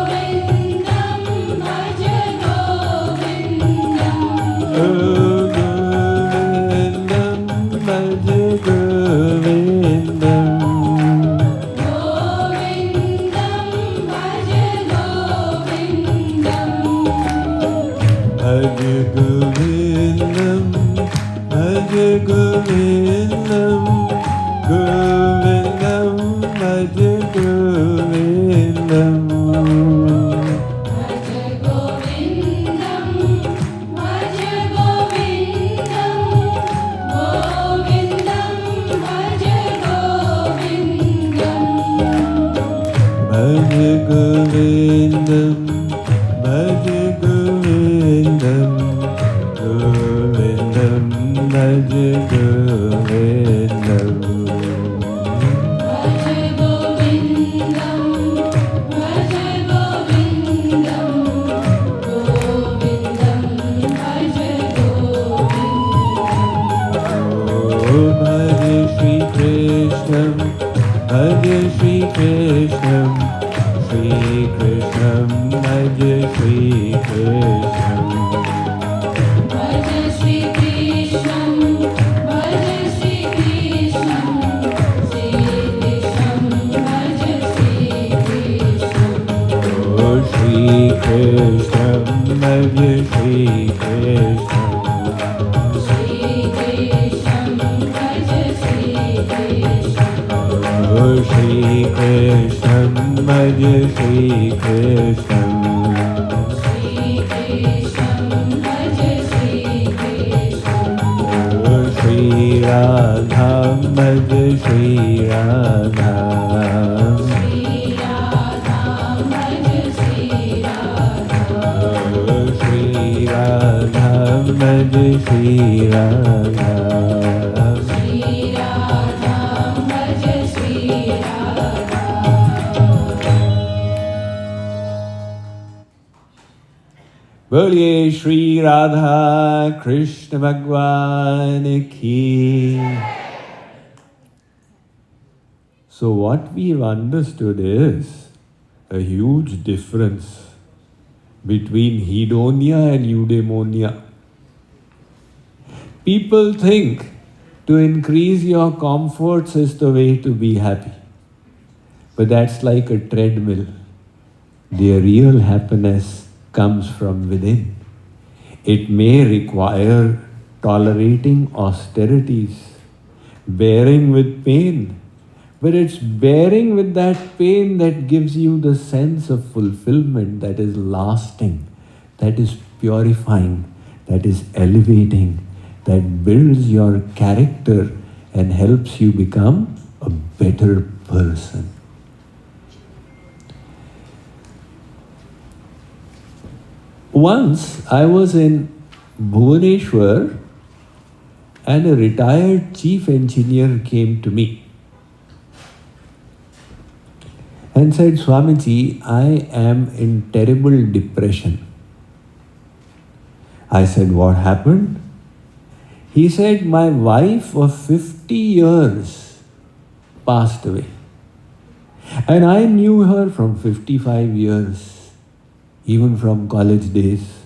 Govindam, Bhaj Govindam. Govindam, Bhaj Govindam. Govindam, Bhaj Govindam. Bhaj Govindam, Bhaj Govindam, Govindam, Bhaj Govindam. Bhaj Govindam, Bhaj Govindam. Govindam, Bhaj Govindam. Bhaj Govindam, Bhaj Govindam, Govindam, Bhaj Govindam. Boliye Shri Radha Krishna Bhagwan ki. So what we've understood is a huge difference between Hedonia and Eudaimonia. People think to increase your comforts is the way to be happy. But that's like a treadmill. The real happiness comes from within. It may require tolerating austerities, bearing with pain, but it's bearing with that pain that gives you the sense of fulfillment that is lasting, that is purifying, that is elevating, that builds your character and helps you become a better person. Once I was in Bhubaneswar and a retired chief engineer came to me and said, Swamiji, I am in terrible depression. I said, what happened? He said, my wife of 50 years passed away. And I knew her from 55 years, even from college days.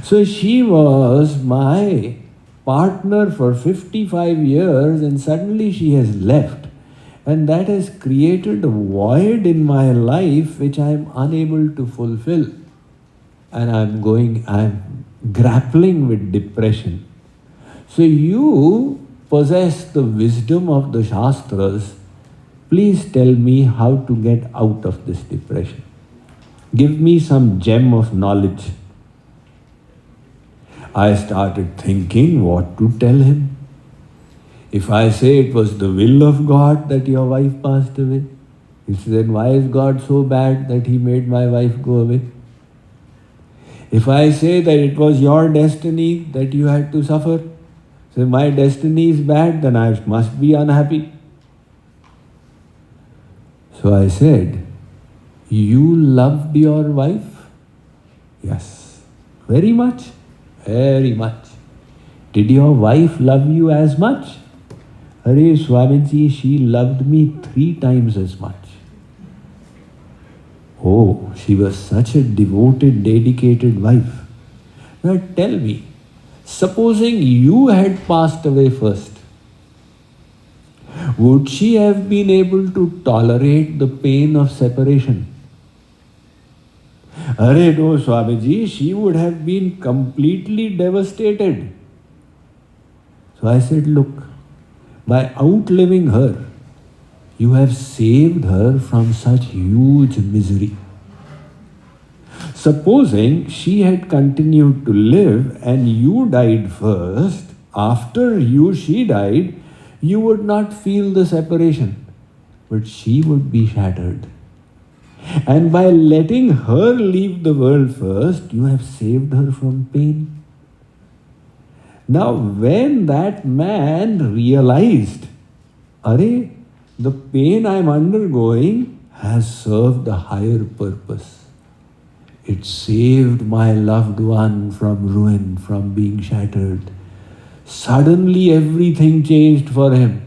So she was my partner for 55 years and suddenly she has left. And that has created a void in my life which I am unable to fulfill. And I'm grappling with depression. So you possess the wisdom of the Shastras. Please tell me how to get out of this depression. Give me some gem of knowledge. I started thinking what to tell him. If I say it was the will of God that your wife passed away, he said, why is God so bad that he made my wife go away? If I say that it was your destiny that you had to suffer, so my destiny is bad, then I must be unhappy. So I said, you loved your wife? Yes, very much, very much. Did your wife love you as much? Hare Swamiji, she loved me 3 times as much. Oh, she was such a devoted, dedicated wife. Now tell me, supposing you had passed away first, would she have been able to tolerate the pain of separation? Arre no, Swamiji, she would have been completely devastated. So I said, look, by outliving her, you have saved her from such huge misery. Supposing she had continued to live and you died first, after she died, you would not feel the separation, but she would be shattered. And by letting her leave the world first, you have saved her from pain. Now, when that man realized, Arre, the pain I am undergoing has served a higher purpose. It saved my loved one from ruin, from being shattered. Suddenly everything changed for him.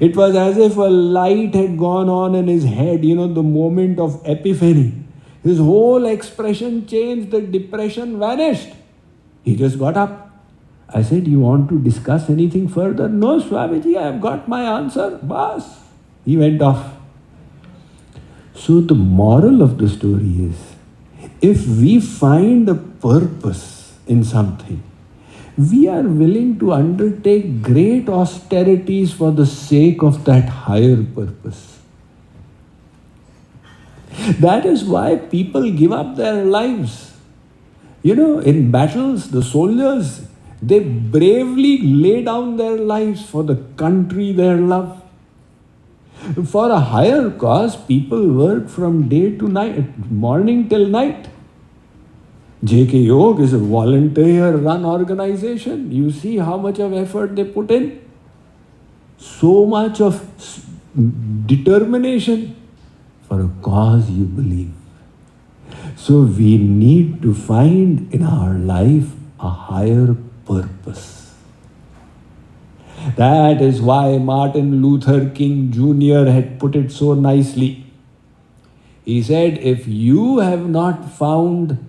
It was as if a light had gone on in his head, the moment of epiphany. His whole expression changed, the depression vanished. He just got up. I said, you want to discuss anything further? No, Swamiji, I have got my answer. Bas. He went off. So the moral of the story is, if we find a purpose in something, we are willing to undertake great austerities for the sake of that higher purpose. That is why people give up their lives. In battles, the soldiers, they bravely lay down their lives for the country they love. For a higher cause, people work from day to night, morning till night. JK Yog is a volunteer-run organization. You see how much of effort they put in. So much of determination for a cause you believe. So we need to find in our life a higher purpose. That is why Martin Luther King Jr. had put it so nicely. He said, if you have not found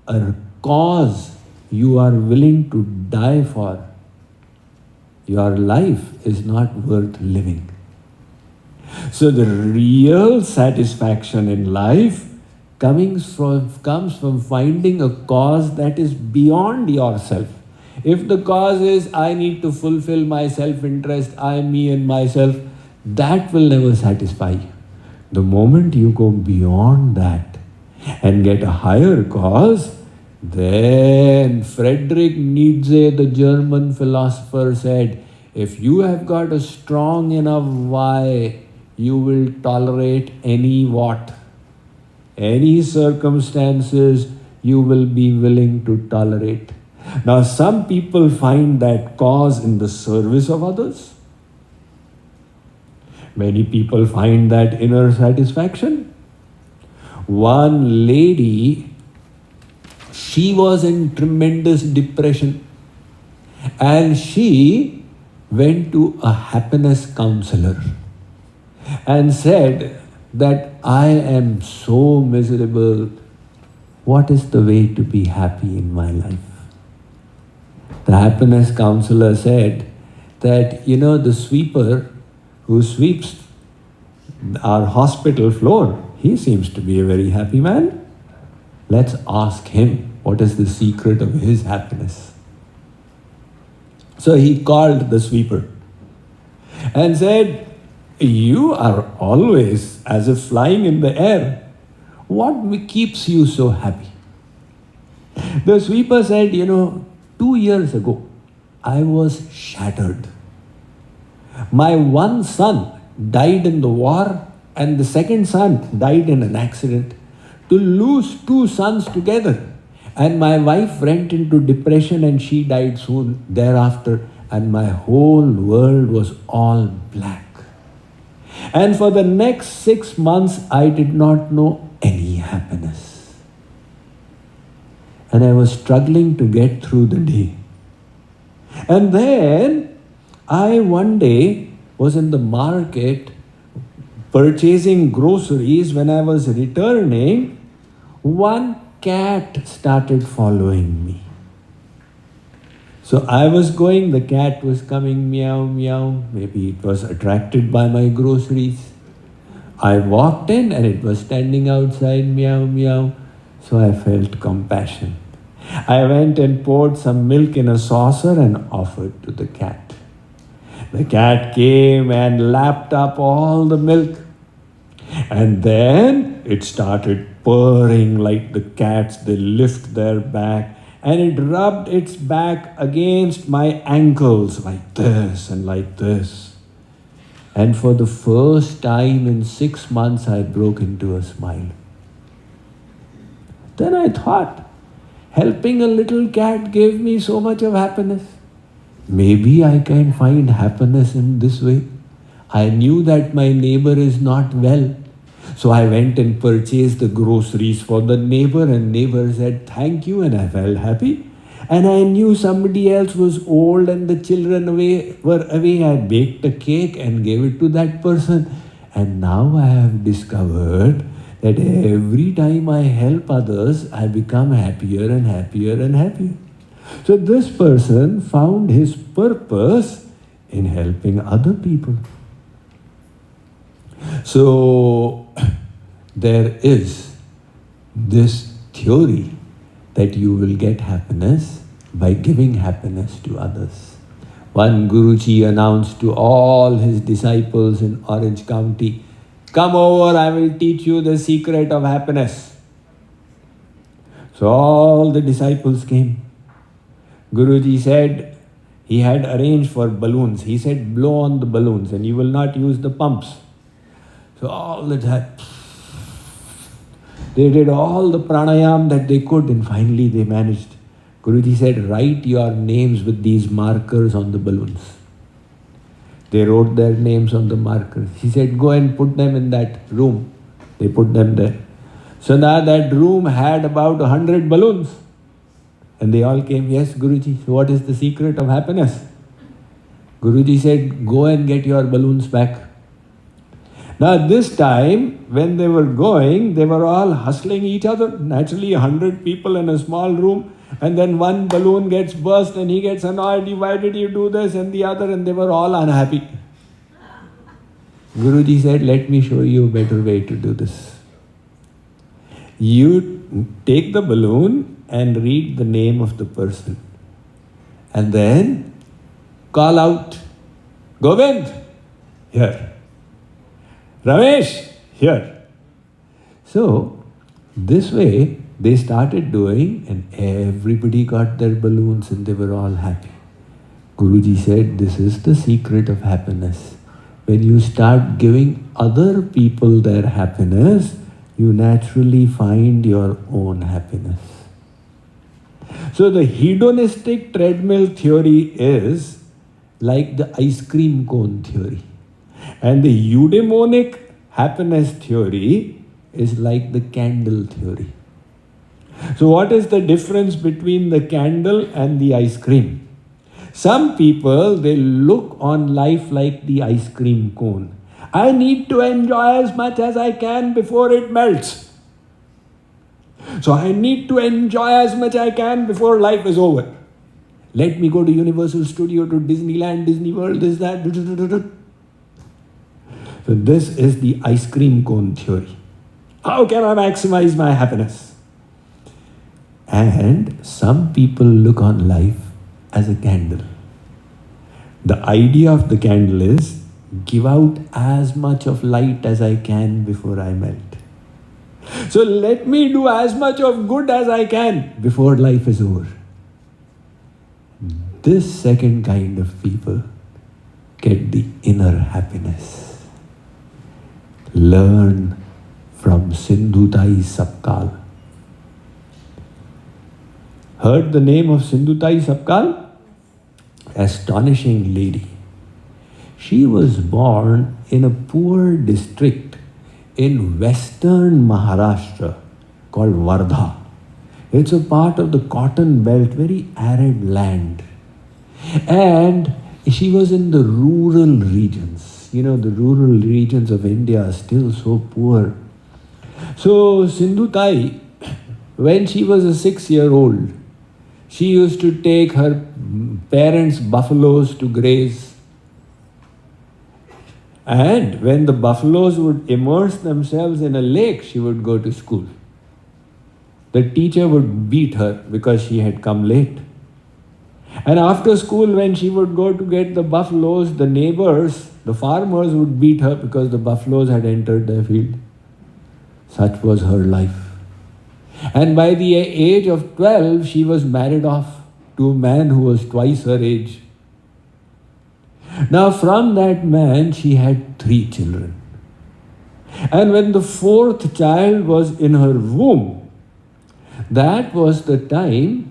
a cause you are willing to die for, your life is not worth living. So the real satisfaction in life comes from finding a cause that is beyond yourself. If the cause is, I need to fulfill my self-interest, I, me and myself, that will never satisfy you. The moment you go beyond that and get a higher cause, then Friedrich Nietzsche, the German philosopher, said, if you have got a strong enough why, you will tolerate any what? Any circumstances you will be willing to tolerate. Now, some people find that cause in the service of others. Many people find that inner satisfaction. One lady, she was in tremendous depression and she went to a happiness counselor and said that I am so miserable. What is the way to be happy in my life? The happiness counselor said that, the sweeper who sweeps our hospital floor, he seems to be a very happy man. Let's ask him what is the secret of his happiness. So he called the sweeper and said, you are always as if flying in the air. What keeps you so happy? The sweeper said, 2 years ago, I was shattered. My one son died in the war and the second son died in an accident. To lose 2 sons together, and my wife went into depression and she died soon thereafter, and my whole world was all black. And for the next 6 months, I did not know any happiness. And I was struggling to get through the day. And then I one day was in the market purchasing groceries. When I was returning, one cat started following me. So I was going, the cat was coming, meow, meow. Maybe it was attracted by my groceries. I walked in and it was standing outside, meow, meow. So I felt compassion. I went and poured some milk in a saucer and offered to the cat. The cat came and lapped up all the milk. And then it started purring like the cats. They lift their back and it rubbed its back against my ankles like this and like this. And for the first time in 6 months, I broke into a smile. Then I thought, helping a little cat gave me so much of happiness. Maybe I can find happiness in this way. I knew that my neighbor is not well. So I went and purchased the groceries for the neighbor, and neighbor said, thank you, and I felt happy. And I knew somebody else was old and the children were away. I baked a cake and gave it to that person. And now I have discovered that every time I help others, I become happier and happier and happier. So this person found his purpose in helping other people. So there is this theory that you will get happiness by giving happiness to others. One Guruji announced to all his disciples in Orange County, "Come over, I will teach you the secret of happiness." So all the disciples came. Guruji said he had arranged for balloons. He said, "Blow on the balloons and you will not use the pumps." So all the time, they did all the pranayam that they could, and finally they managed. Guruji said, "Write your names with these markers on the balloons." They wrote their names on the markers. He said, "Go and put them in that room." They put them there. So now that room had about 100 balloons. And they all came, "Yes, Guruji, so what is the secret of happiness?" Guruji said, "Go and get your balloons back." Now this time, when they were going, they were all hustling each other. Naturally, 100 people in a small room, and then one balloon gets burst and he gets annoyed. "Why did you do this?" and the other, and they were all unhappy. Guruji said, "Let me show you a better way to do this. You take the balloon and read the name of the person. And then call out, 'Govind, here. Ramesh, here.'" So, this way they started doing, and everybody got their balloons and they were all happy. Guruji said, this is the secret of happiness. When you start giving other people their happiness, you naturally find your own happiness. So the hedonistic treadmill theory is like the ice cream cone theory. And the eudaimonic happiness theory is like the candle theory. So what is the difference between the candle and the ice cream? Some people, they look on life like the ice cream cone. I need to enjoy as much as I can before it melts. So I need to enjoy as much I can before life is over. Let me go to Universal Studio, to Disneyland, Disney World, this, that. So this is the ice cream cone theory. How can I maximize my happiness? And some people look on life as a candle. The idea of the candle is, give out as much of light as I can before I melt. So let me do as much of good as I can before life is over. This second kind of people get the inner happiness. Learn from Sindhutai Sapkal. Heard the name of Sindhutai Sapkal? Astonishing lady. She was born in a poor district in western Maharashtra called Wardha. It's a part of the cotton belt, very arid land. And she was in the rural regions. You know, the rural regions of India are still so poor. So Sindhutai, when she was a 6-year-old, she used to take her parents' buffaloes to graze. And when the buffaloes would immerse themselves in a lake, she would go to school. The teacher would beat her because she had come late. And after school, when she would go to get the buffaloes, the neighbors, the farmers would beat her because the buffaloes had entered their field. Such was her life. And by the age of 12, she was married off to a man who was twice her age. Now from that man, she had 3 children. And when the 4th child was in her womb, that was the time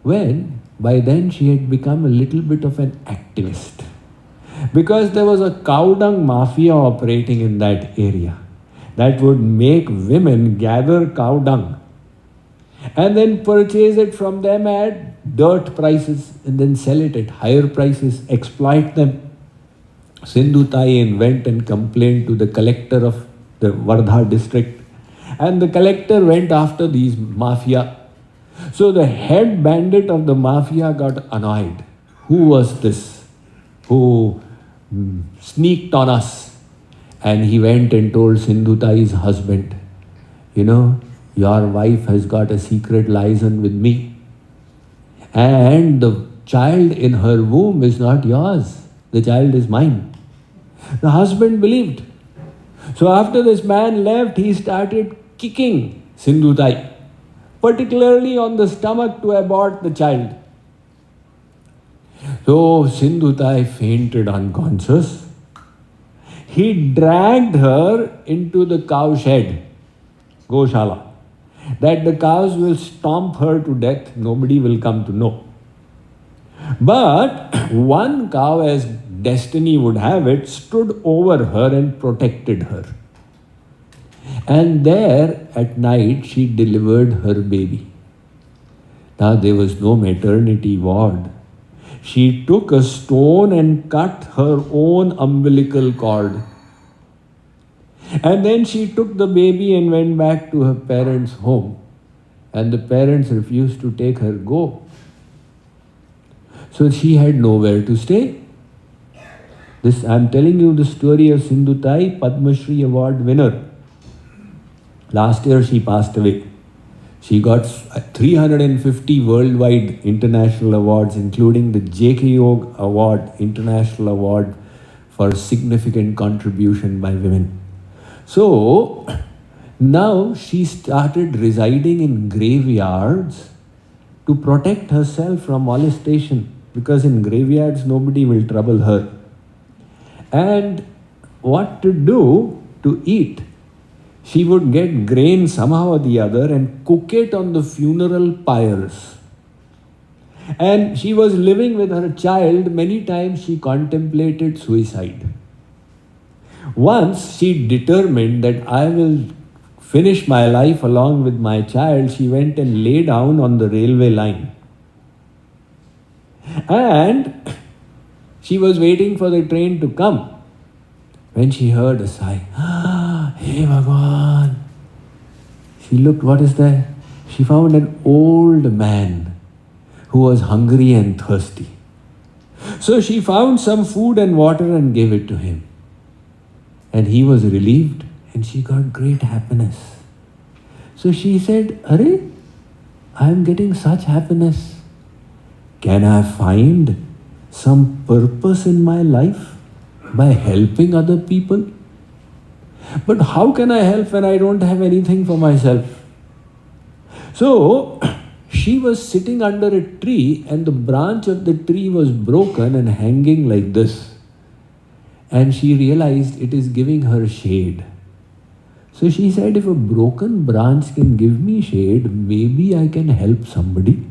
when, by then she had become a little bit of an activist. Because there was a cow dung mafia operating in that area that would make women gather cow dung and then purchase it from them at dirt prices and then sell it at higher prices, exploit them. Sindhutai went and complained to the collector of the Wardha district, and the collector went after these mafia. So the head bandit of the mafia got annoyed. Who was this who sneaked on us? And he went and told Sindhutai's husband, you know, your wife has got a secret liaison with me. And the child in her womb is not yours. The child is mine. The husband believed. So after this man left, he started kicking Sindhutai, particularly on the stomach to abort the child. So Sindhutai fainted unconscious. He dragged her into the cow shed, Goshala, that the cows will stomp her to death, nobody will come to know. But one cow, as destiny would have it, stood over her and protected her. And there at night she delivered her baby. Now there was no maternity ward. She took a stone and cut her own umbilical cord. And then she took the baby and went back to her parents' home. And the parents refused to take her go. So she had nowhere to stay. I'm telling you the story of Sindhutai, Padma Shri Award winner. Last year she passed away. She got 350 worldwide international awards, including the J.K. Yog Award, International Award for significant contribution by women. So now she started residing in graveyards to protect herself from molestation, because in graveyards nobody will trouble her. And what to do to eat? She would get grain somehow or the other and cook it on the funeral pyres. And she was living with her child. Many times she contemplated suicide. Once she determined that I will finish my life along with my child, she went and lay down on the railway line. And she was waiting for the train to come when she heard a sigh. Hey Bhagwan. She looked, what is there? She found an old man who was hungry and thirsty. So she found some food and water and gave it to him. And he was relieved and she got great happiness. So she said, Arre, I am getting such happiness. Can I find some purpose in my life by helping other people? But how can I help when I don't have anything for myself? So she was sitting under a tree and the branch of the tree was broken and hanging like this. And she realized it is giving her shade. So she said, if a broken branch can give me shade, maybe I can help somebody.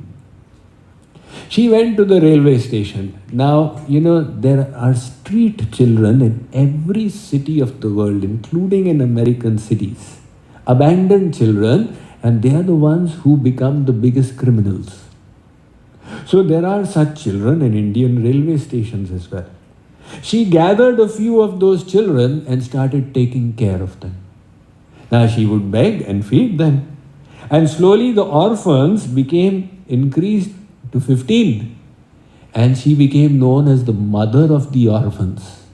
She went to the railway station. Now, there are street children in every city of the world, including in American cities. Abandoned children, and they are the ones who become the biggest criminals. So there are such children in Indian railway stations as well. She gathered a few of those children and started taking care of them. Now she would beg and feed them. And slowly the orphans became increased to 15. And she became known as the mother of the orphans.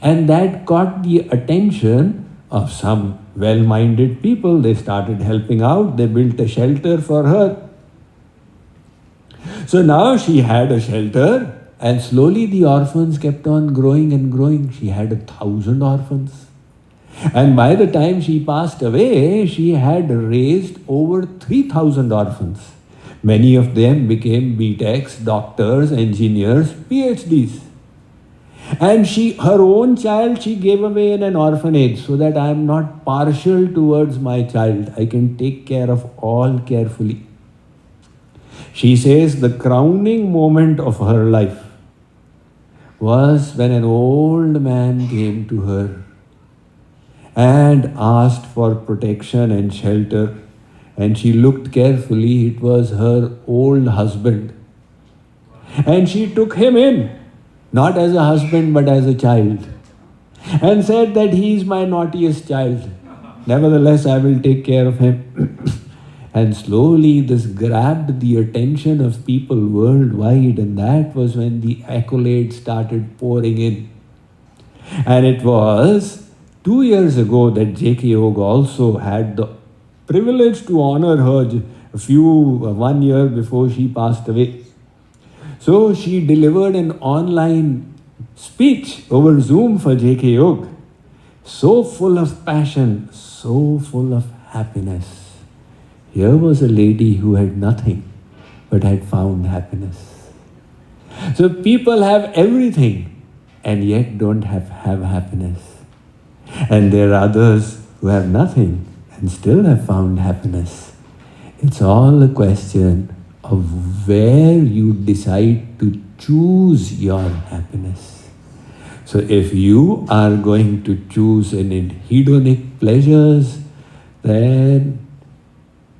And that caught the attention of some well-minded people. They started helping out. They built a shelter for her. So now she had a shelter. And slowly the orphans kept on growing and growing. She had 1,000 orphans. And by the time she passed away, she had raised over 3,000 orphans. Many of them became BTechs, doctors, engineers, PhDs. And her own child, she gave away in an orphanage so that I am not partial towards my child. I can take care of all carefully. She says the crowning moment of her life was when an old man came to her and asked for protection and shelter. And she looked carefully, it was her old husband. And she took him in, not as a husband but as a child, and said that he is my naughtiest child. Nevertheless, I will take care of him. And slowly this grabbed the attention of people worldwide, and that was when the accolades started pouring in. And it was 2 years ago that J.K. Yoga also had the privilege to honor her 1 year before she passed away. So she delivered an online speech over Zoom for J.K. Yoga. So full of passion, so full of happiness. Here was a lady who had nothing but had found happiness. So people have everything and yet don't have happiness. And there are others who have nothing and still have found happiness. It's all a question of where you decide to choose your happiness. So if you are going to choose in hedonic pleasures, then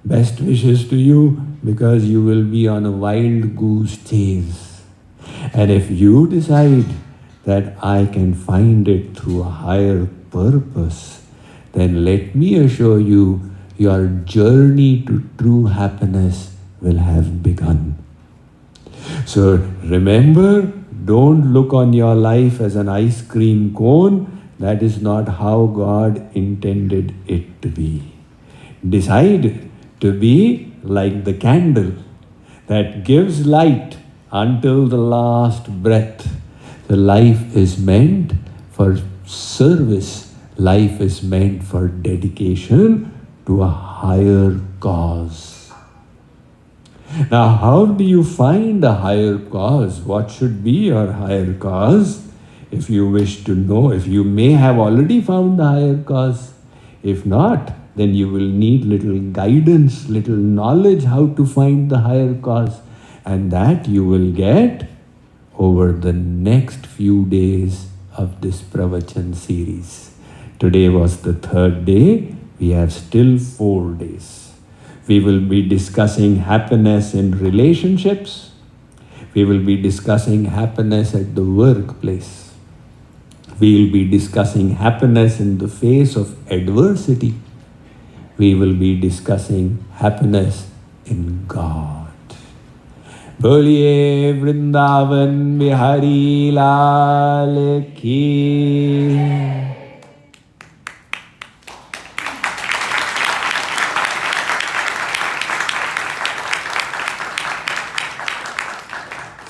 best wishes to you, because you will be on a wild goose chase. And if you decide that I can find it through a higher purpose, then let me assure you, your journey to true happiness will have begun. So remember, don't look on your life as an ice cream cone. That is not how God intended it to be. Decide to be like the candle that gives light until the last breath. The life is meant for service. Life is meant for dedication to a higher cause. Now, how do you find a higher cause? What should be your higher cause? If you wish to know, if you may have already found the higher cause. If not, then you will need little guidance, little knowledge how to find the higher cause. And that you will get over the next few days of this pravachan series. Today was the third day. We have still 4 days. We will be discussing happiness in relationships. We will be discussing happiness at the workplace. We will be discussing happiness in the face of adversity. We will be discussing happiness in God. Boliye Vrindavan Bihari Lal Ki.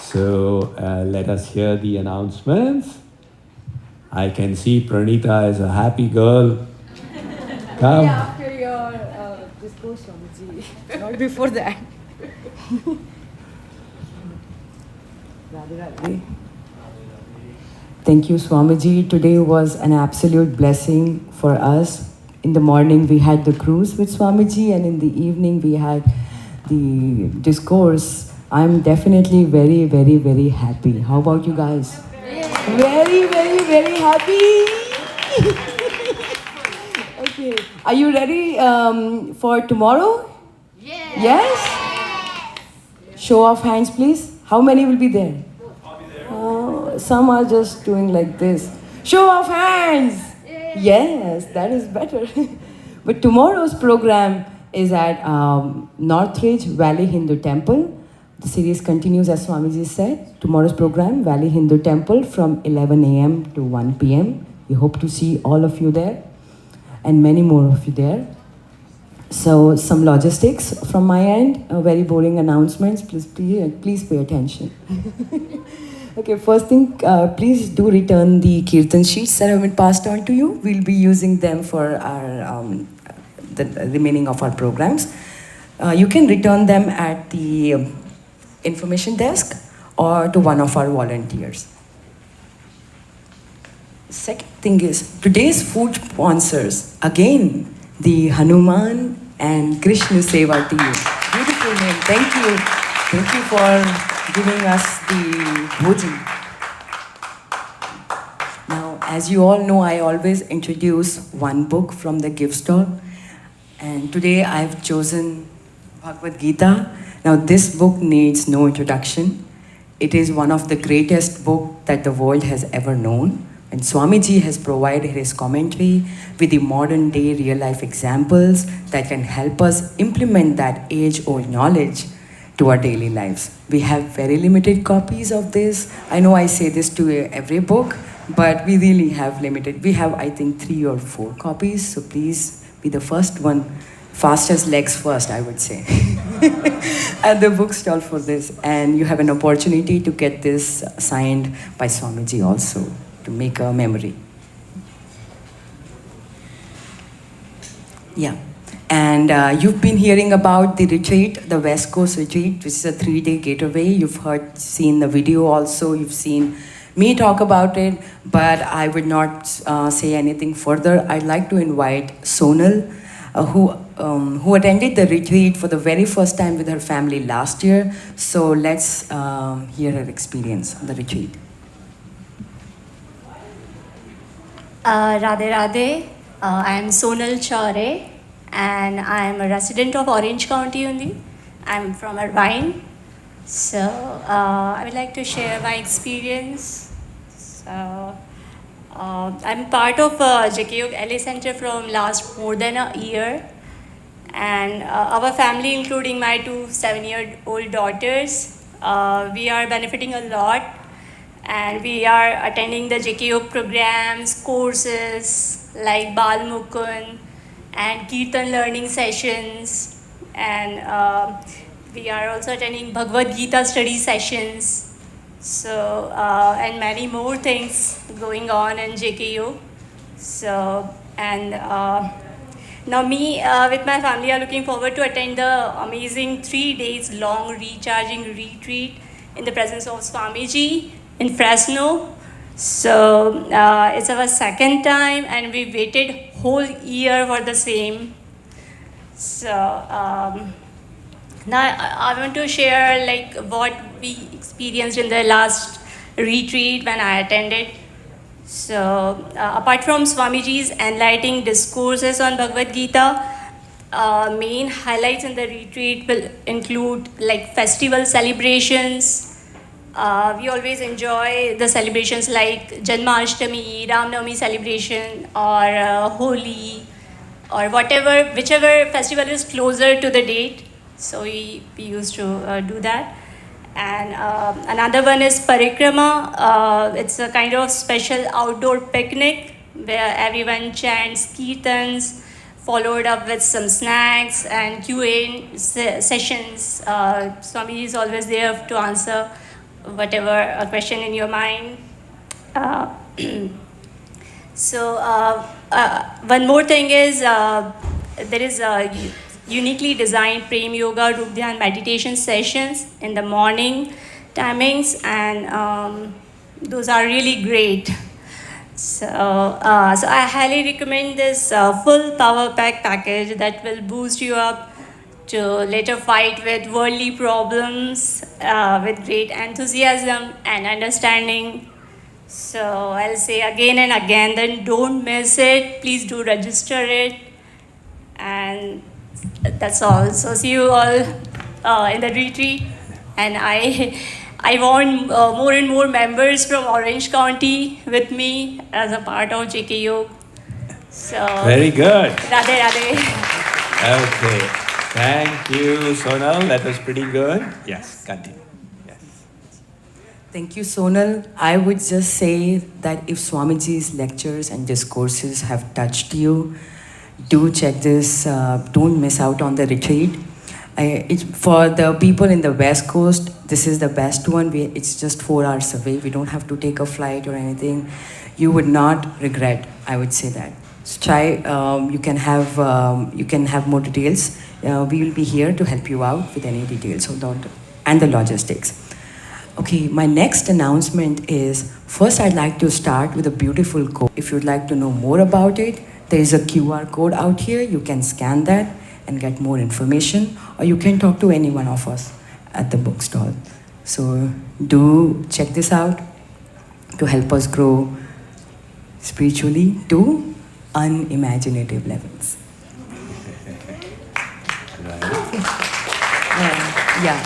So let us hear the announcements. I can see Pranita is a happy girl. Come. Yeah, after your discourse, Swamiji. Not before that. Radhe Radhe. Thank you, Swamiji. Today was an absolute blessing for us. In the morning we had the cruise with Swamiji, and in the evening we had the discourse. I'm definitely very, very, very happy. How about you guys? Very, very, very happy. Okay. Are you ready for tomorrow? Yes? Show of hands, please. How many will be there? Some are just doing like this. Show of hands. Yes, that is better. But tomorrow's program is at Northridge Valley Hindu Temple. The series continues, as Swamiji said. Tomorrow's program, Valley Hindu Temple, from 11 a.m. to 1 p.m. We hope to see all of you there and many more of you there. So, some logistics from my end, very boring announcements. Please pay attention. Okay, first thing, please do return the kirtan sheets that have been passed on to you. We'll be using them for our the remaining of our programs. You can return them at the information desk or to one of our volunteers. Second thing is, today's food sponsors, again, the Hanuman and Krishna Seva team. Beautiful name, thank you. Thank you for giving us the bhojan. Now, as you all know, I always introduce one book from the gift stall. And today I've chosen Bhagavad-Gita. Now, this book needs no introduction. It is one of the greatest books that the world has ever known. And Swamiji has provided his commentary with the modern day real life examples that can help us implement that age-old knowledge to our daily lives. We have very limited copies of this. I know I say this to every book, but we really have limited. We have, I think, 3 or 4 copies. So please be the first one fastest legs first, I would say, at the bookstall for this. And you have an opportunity to get this signed by Swamiji also, to make a memory. Yeah. And you've been hearing about the retreat, the West Coast retreat, which is a 3-day getaway. You've seen the video also. You've seen me talk about it, but I would not say anything further. I'd like to invite Sonal, who attended the retreat for the very first time with her family last year. So let's hear her experience on the retreat. Radhe Radhe. I am Sonal Chaure and I am a resident of Orange County only. I am from Irvine. So I would like to share my experience. So I'm part of JK LA Center from last more than a year. And our family, including my 2 7-year-old daughters, we are benefiting a lot. And we are attending the JK programs, courses like Bal Mukund and Kirtan learning sessions. And we are also attending Bhagavad-Gita study sessions. So, and many more things going on in JKU. So, and now me with my family are looking forward to attend the amazing 3 days long recharging retreat in the presence of Swamiji in Fresno. So it's our second time and we waited whole year for the same. So now I want to share like what we experienced in the last retreat when I attended. So apart from Swamiji's enlightening discourses on Bhagavad-Gita, main highlights in the retreat will include like festival celebrations. We always enjoy the celebrations like Janmashtami, Ram Navami celebration, or Holi, or whichever festival is closer to the date. So we used to do that. And another one is Parikrama. It's a kind of special outdoor picnic where everyone chants kirtans, followed up with some snacks and Q&A sessions. Swamiji is always there to answer whatever question in your mind. So one more thing is there is a uniquely designed Prem Yoga Rup Dhyan meditation sessions in the morning timings, and those are really great. So I highly recommend this full power pack package that will boost you up to later fight with worldly problems with great enthusiasm and understanding. So I'll say again and again, then don't miss it. Please do register it. And that's all. So see you all in the retreat. And I want more and more members from Orange County with me as a part of JK Yoga. So Very good. Radhe Radhe. Okay. Thank you, Sonal. That was pretty good. Yes, continue. Yes. Thank you, Sonal. I would just say that if Swamiji's lectures and discourses have touched you, do check this. Don't miss out on the retreat. For the people in the West Coast, this is the best one. It's just 4 hours away. We don't have to take a flight or anything. You would not regret, I would say that. So try, you can have more details. We will be here to help you out with any details and the logistics. Okay, my next announcement is, first I'd like to start with a beautiful quote. If you'd like to know more about it, there is a QR code out here. You can scan that and get more information, or you can talk to any one of us at the bookstall. So do check this out to help us grow spiritually to unimaginative levels.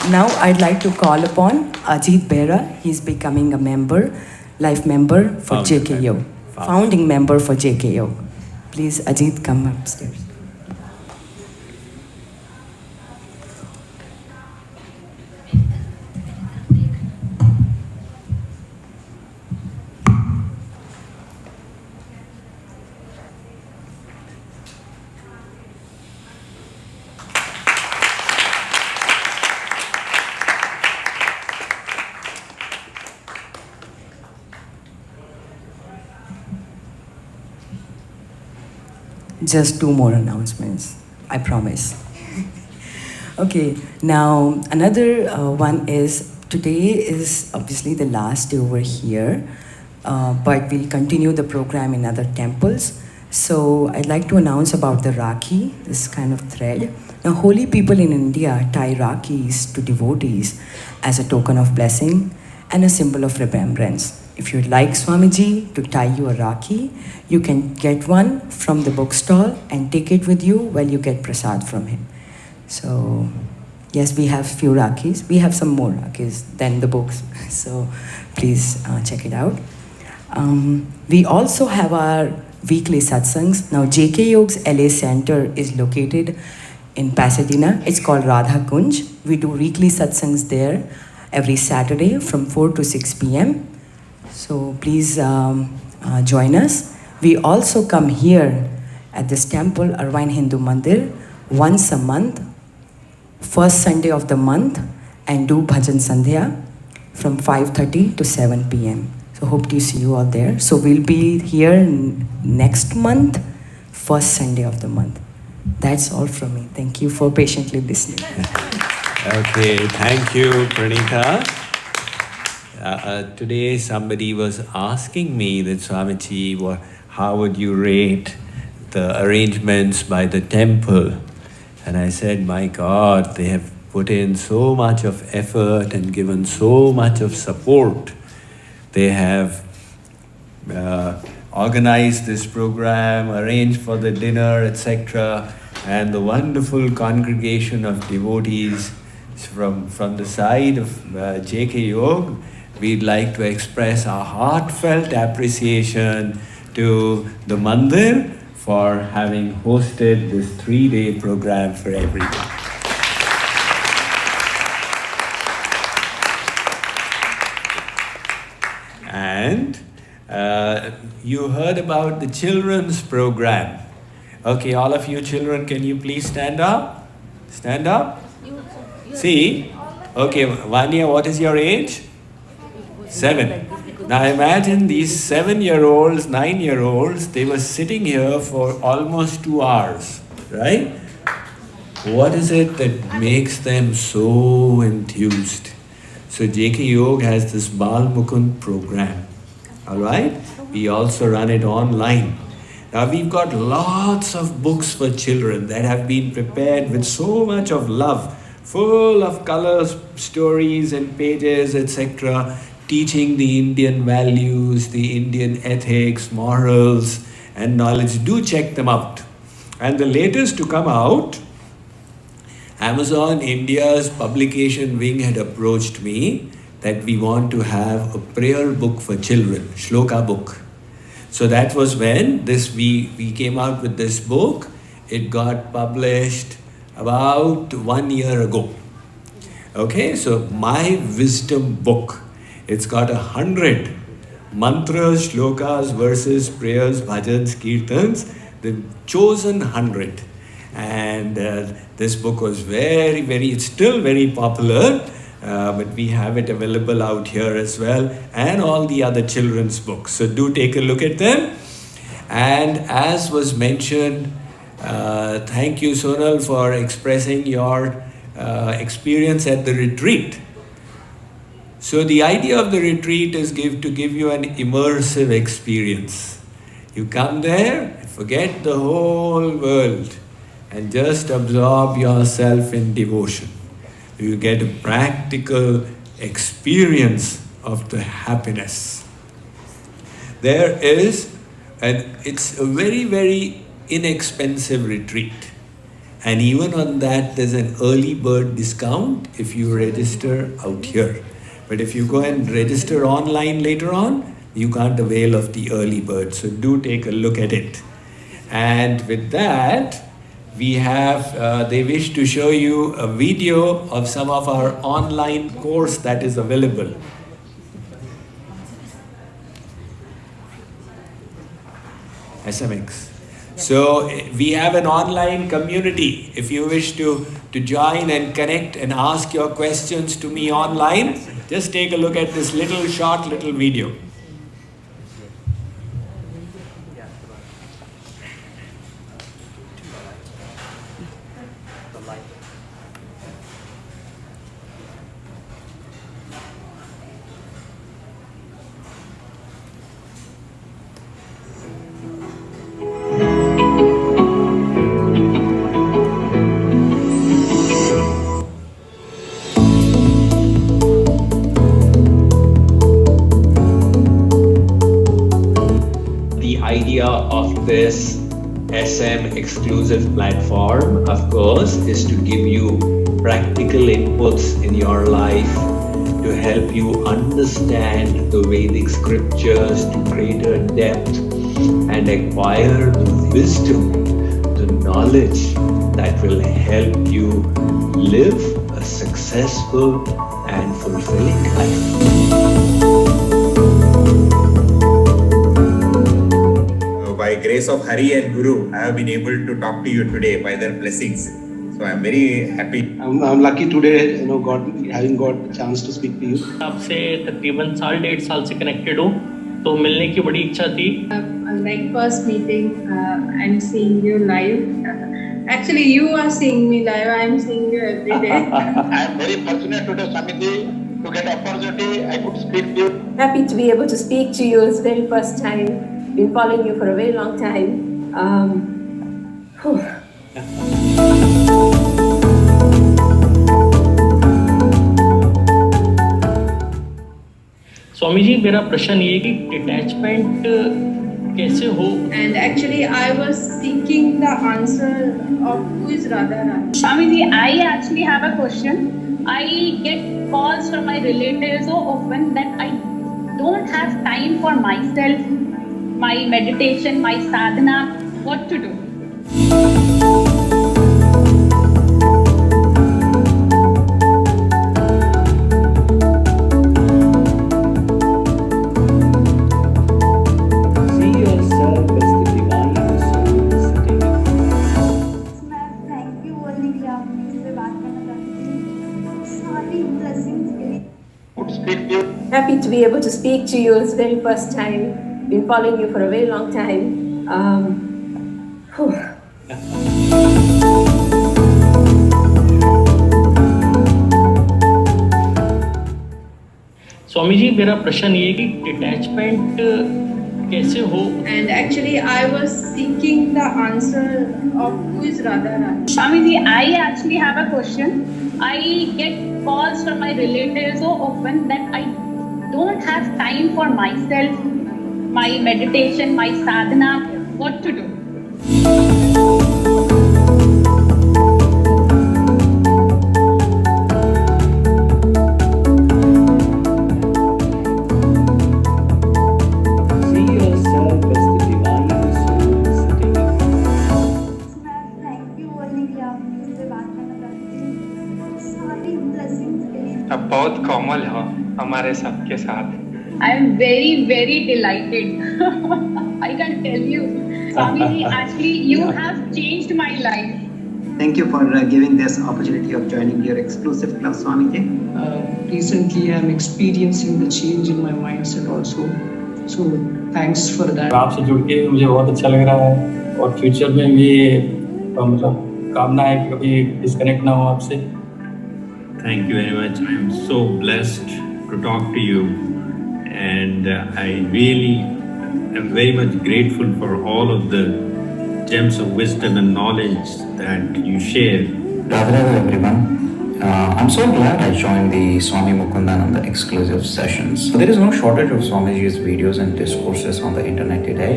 Now I'd like to call upon Ajit Bera. He's becoming a member, life member for JKO, founding member for JKO. Please, Ajit, come upstairs. Just 2 more announcements, I promise. Okay, now another one is, today is obviously the last day over here, but we'll continue the program in other temples. So I'd like to announce about the Rakhi, this kind of thread. Now, holy people in India tie Rakhis to devotees as a token of blessing and a symbol of remembrance. If you'd like Swamiji to tie you a Rakhi, you can get one from the bookstall and take it with you while you get prasad from him. So, yes, we have few Rakhis. We have some more Rakhis than the books. So, please check it out. We also have our weekly Satsangs. Now, JK Yog's LA Center is located in Pasadena. It's called Radha Kunj. We do weekly Satsangs there every Saturday from 4 to 6 p.m. So, please join us. We also come here at this temple, Irvine Hindu Mandir, once a month, first Sunday of the month, and do Bhajan Sandhya from 5:30 to 7 p.m. So hope to see you all there. So we'll be here next month, first Sunday of the month. That's all from me. Thank you for patiently listening. Okay, thank you, Pranita. Today somebody was asking me that Swamiji, how would you rate the arrangements by the temple? And I said, my God, they have put in so much of effort and given so much of support. They have organized this program, arranged for the dinner, etc. And the wonderful congregation of devotees from the side of JK Yog, we'd like to express our heartfelt appreciation to the Mandir for having hosted this 3-day program for everyone. And you heard about the children's program. Okay, all of you children, can you please stand up? Stand up. See? Okay, Vanya, what is your age? 7. Now imagine these 7-year-olds, 9-year-olds, they were sitting here for almost 2 hours, right? What is it that makes them so enthused? So JK Yog has this Bal Mukund program, alright? We also run it online. Now we've got lots of books for children that have been prepared with so much of love, full of colors, stories and pages, etc., teaching the Indian values, the Indian ethics, morals and knowledge. Do check them out. And the latest to come out, Amazon India's publication wing had approached me that we want to have a prayer book for children, Shloka book. So that was when we came out with this book. It got published about 1 year ago. Okay, so my wisdom book. It's got 100 mantras, shlokas, verses, prayers, bhajans, kirtans, the chosen 100. And this book was it's still very popular, but we have it available out here as well, and all the other children's books. So do take a look at them. And as was mentioned, thank you, Sonal, for expressing your experience at the retreat. So the idea of the retreat is to give you an immersive experience. You come there, forget the whole world, and just absorb yourself in devotion. You get a practical experience of the happiness. It's a very, very inexpensive retreat. And even on that, there's an early bird discount if you register out here. But if you go and register online later on, you can't avail of the early bird. So do take a look at it. And with that, we have, they wish to show you a video of some of our online course that is available. SMX. So we have an online community. If you wish to join and connect and ask your questions to me online, just take a look at this short little video. of this SM exclusive platform, of course, is to give you practical inputs in your life to help you understand the Vedic scriptures to greater depth and acquire the wisdom, the knowledge that will help you live a successful and fulfilling life. By grace of Hari and Guru, I have been able to talk to you today by their blessings. So I am very happy. I'm lucky today, having got a chance to speak to you. आपसे तकरीबन 1.5 साल से connected हूँ, तो मिलने की बड़ी इच्छा थी. Like first meeting and seeing you live. Actually, you are seeing me live. I am seeing you every day. I am very fortunate today, Swamiji, to get opportunity. I could speak to you. Happy to be able to speak to you. It's the very first time. Been following you for a very long time. Swami ji, मेरा प्रश्न ये है कि detachment कैसे हो? And actually, I was seeking the answer of who is Radharani. Swamiji, I actually have a question. I get calls from my relatives so often that I don't have time for myself, my meditation, my sadhana. What to do? Happy to be able to speak to you. It's the very first time. Been following you for a very long time. Swami ji, मेरा प्रश्न ये है कि detachment कैसे हो? And actually, I was seeking the answer of who is Radharani. Swamiji, I actually have a question. I get calls from my relatives so often that I don't have time for myself, my meditation, my sadhana. What to do? अब बहुत कोमल हो हमारे सबके साथ. I am very, very delighted. I can tell you, Swamiji, actually, you have changed my life. Thank you for giving this opportunity of joining your exclusive class, Swamiji. Recently, I am experiencing the change in my mindset also. So, thanks for that. आपसे जुड़ के मुझे बहुत अच्छा लग रहा है और फ्यूचर में भी मतलब कामना है कि कभी डिस्कनेक्ट ना हो आपसे. Thank you very much. I am so blessed to talk to you, and I really am very much grateful for all of the gems of wisdom and knowledge that you share. Radha everyone. I'm so glad I joined the Swami Mukundananda exclusive sessions. There is no shortage of Swamiji's videos and discourses on the internet today.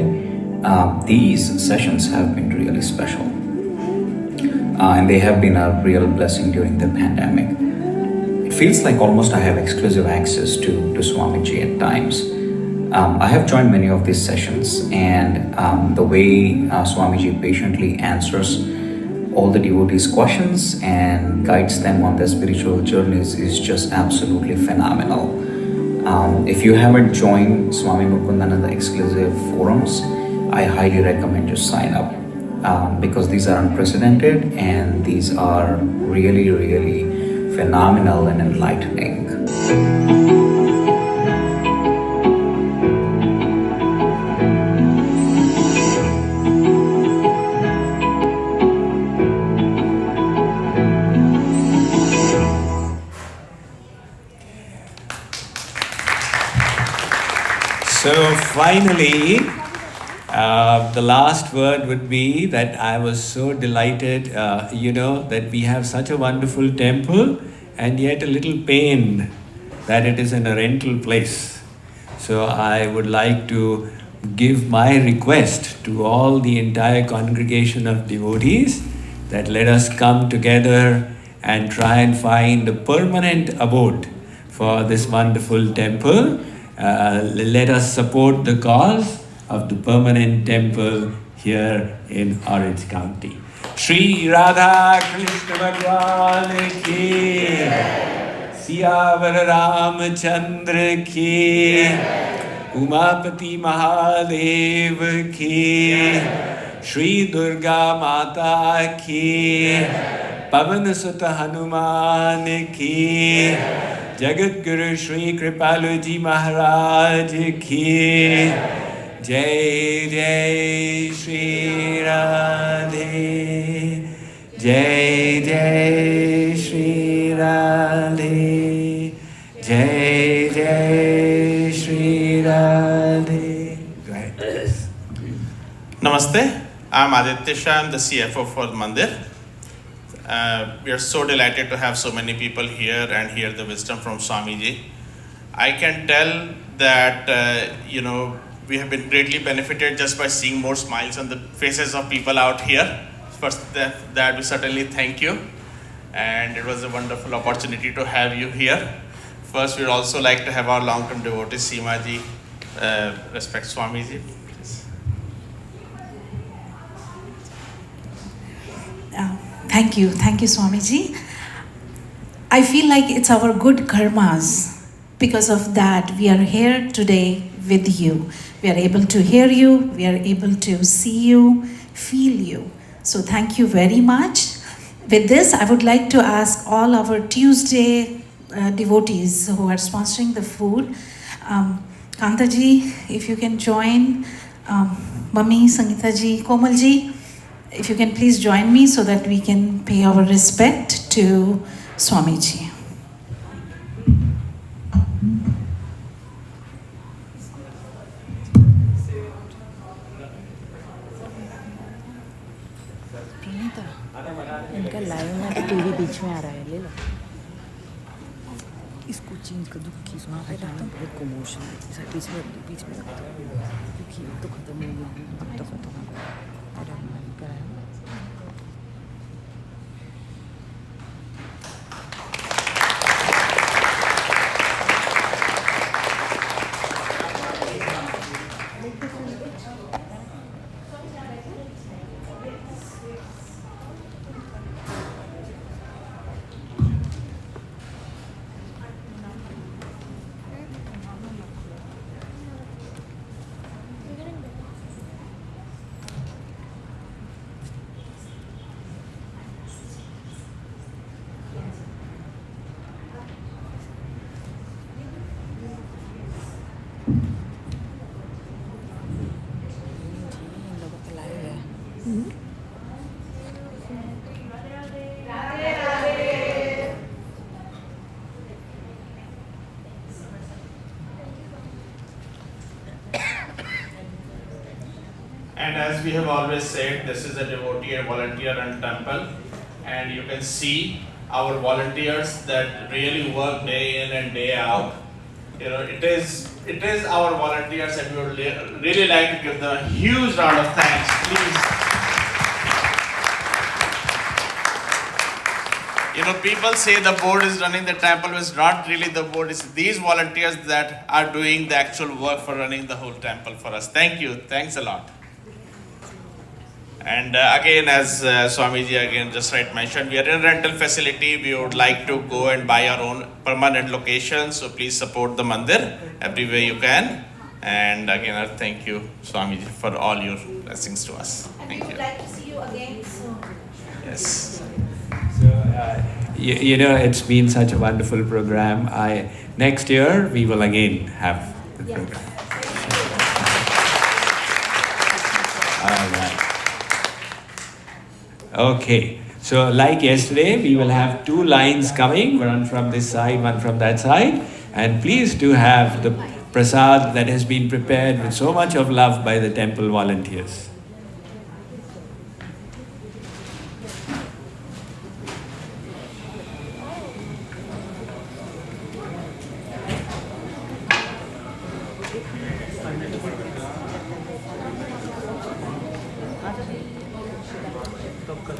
These sessions have been really special. And they have been a real blessing during the pandemic. It feels like almost I have exclusive access to Swamiji at times. I have joined many of these sessions, and the way Swamiji patiently answers all the devotees' questions and guides them on their spiritual journeys is just absolutely phenomenal. If you haven't joined Swami Mukundananda exclusive forums, I highly recommend you sign up. Because these are unprecedented and these are really, really phenomenal and enlightening. So finally, the last word would be that I was so delighted, that we have such a wonderful temple and yet a little pained that it is in a rental place. So I would like to give my request to all the entire congregation of devotees that let us come together and try and find a permanent abode for this wonderful temple. Let us support the cause of the permanent temple here in Orange County. Shri Radha Krishna Bhagwan ki, Siyavar Ramchandra ki, Umapati Mahadev ki, Shri Durga Mata ki, Pavan Sutta Hanuman ki, Jagat Guru Shri Kripaluji Maharaj ki, Jai Jai Shri Radhe, Jai Jai Shri Radhe, Jai Jai Shri Radhe. Go ahead. Namaste, I'm Aditya Shah, I'm the CFO for Mandir. We are so delighted to have so many people here and hear the wisdom from Swamiji. I can tell that, we have been greatly benefited just by seeing more smiles on the faces of people out here. First, that we certainly thank you. And it was a wonderful opportunity to have you here. First, we'd also like to have our long-term devotee, Seemaji, respect Swamiji. Thank you, Swamiji. I feel like it's our good karmas. Because of that, we are here today with you. We are able to hear you, we are able to see you, feel you. So thank you very much. With this, I would like to ask all our Tuesday devotees who are sponsoring the food, Kantaji, if you can join, Mummy, Sangeeta-ji, Komal-ji, if you can please join me so that we can pay our respect to Swamiji. इनका live में TV बीच में आ रहा है, ले लो इसको change कर दो कि वहाँ पे डालता हूँ बहुत कमोशन है बीच में रखता हूँ क्योंकि तो खत्म हो गया अब तो खत्म हो गया And as we have always said, this is a devotee and volunteer-run temple, and you can see our volunteers that really work day in and day out. It is our volunteers, and we would really like to give them a huge round of thanks, please. People say the board is running the temple. It's not really the board. It's these volunteers that are doing the actual work for running the whole temple for us. Thank you. Thanks a lot. And again, as Swamiji again just mentioned, we are in a rental facility. We would like to go and buy our own permanent location. So please support the Mandir every way you can. And again, I thank you, Swamiji, for all your blessings to us. Thank you. We would like to see you again soon. Yes. So, it's been such a wonderful program. Next year, we will again have the program. All right. Okay. So like yesterday, we will have 2 lines coming, one from this side, one from that side. And please do have the prasad that has been prepared with so much of love by the temple volunteers. तब कर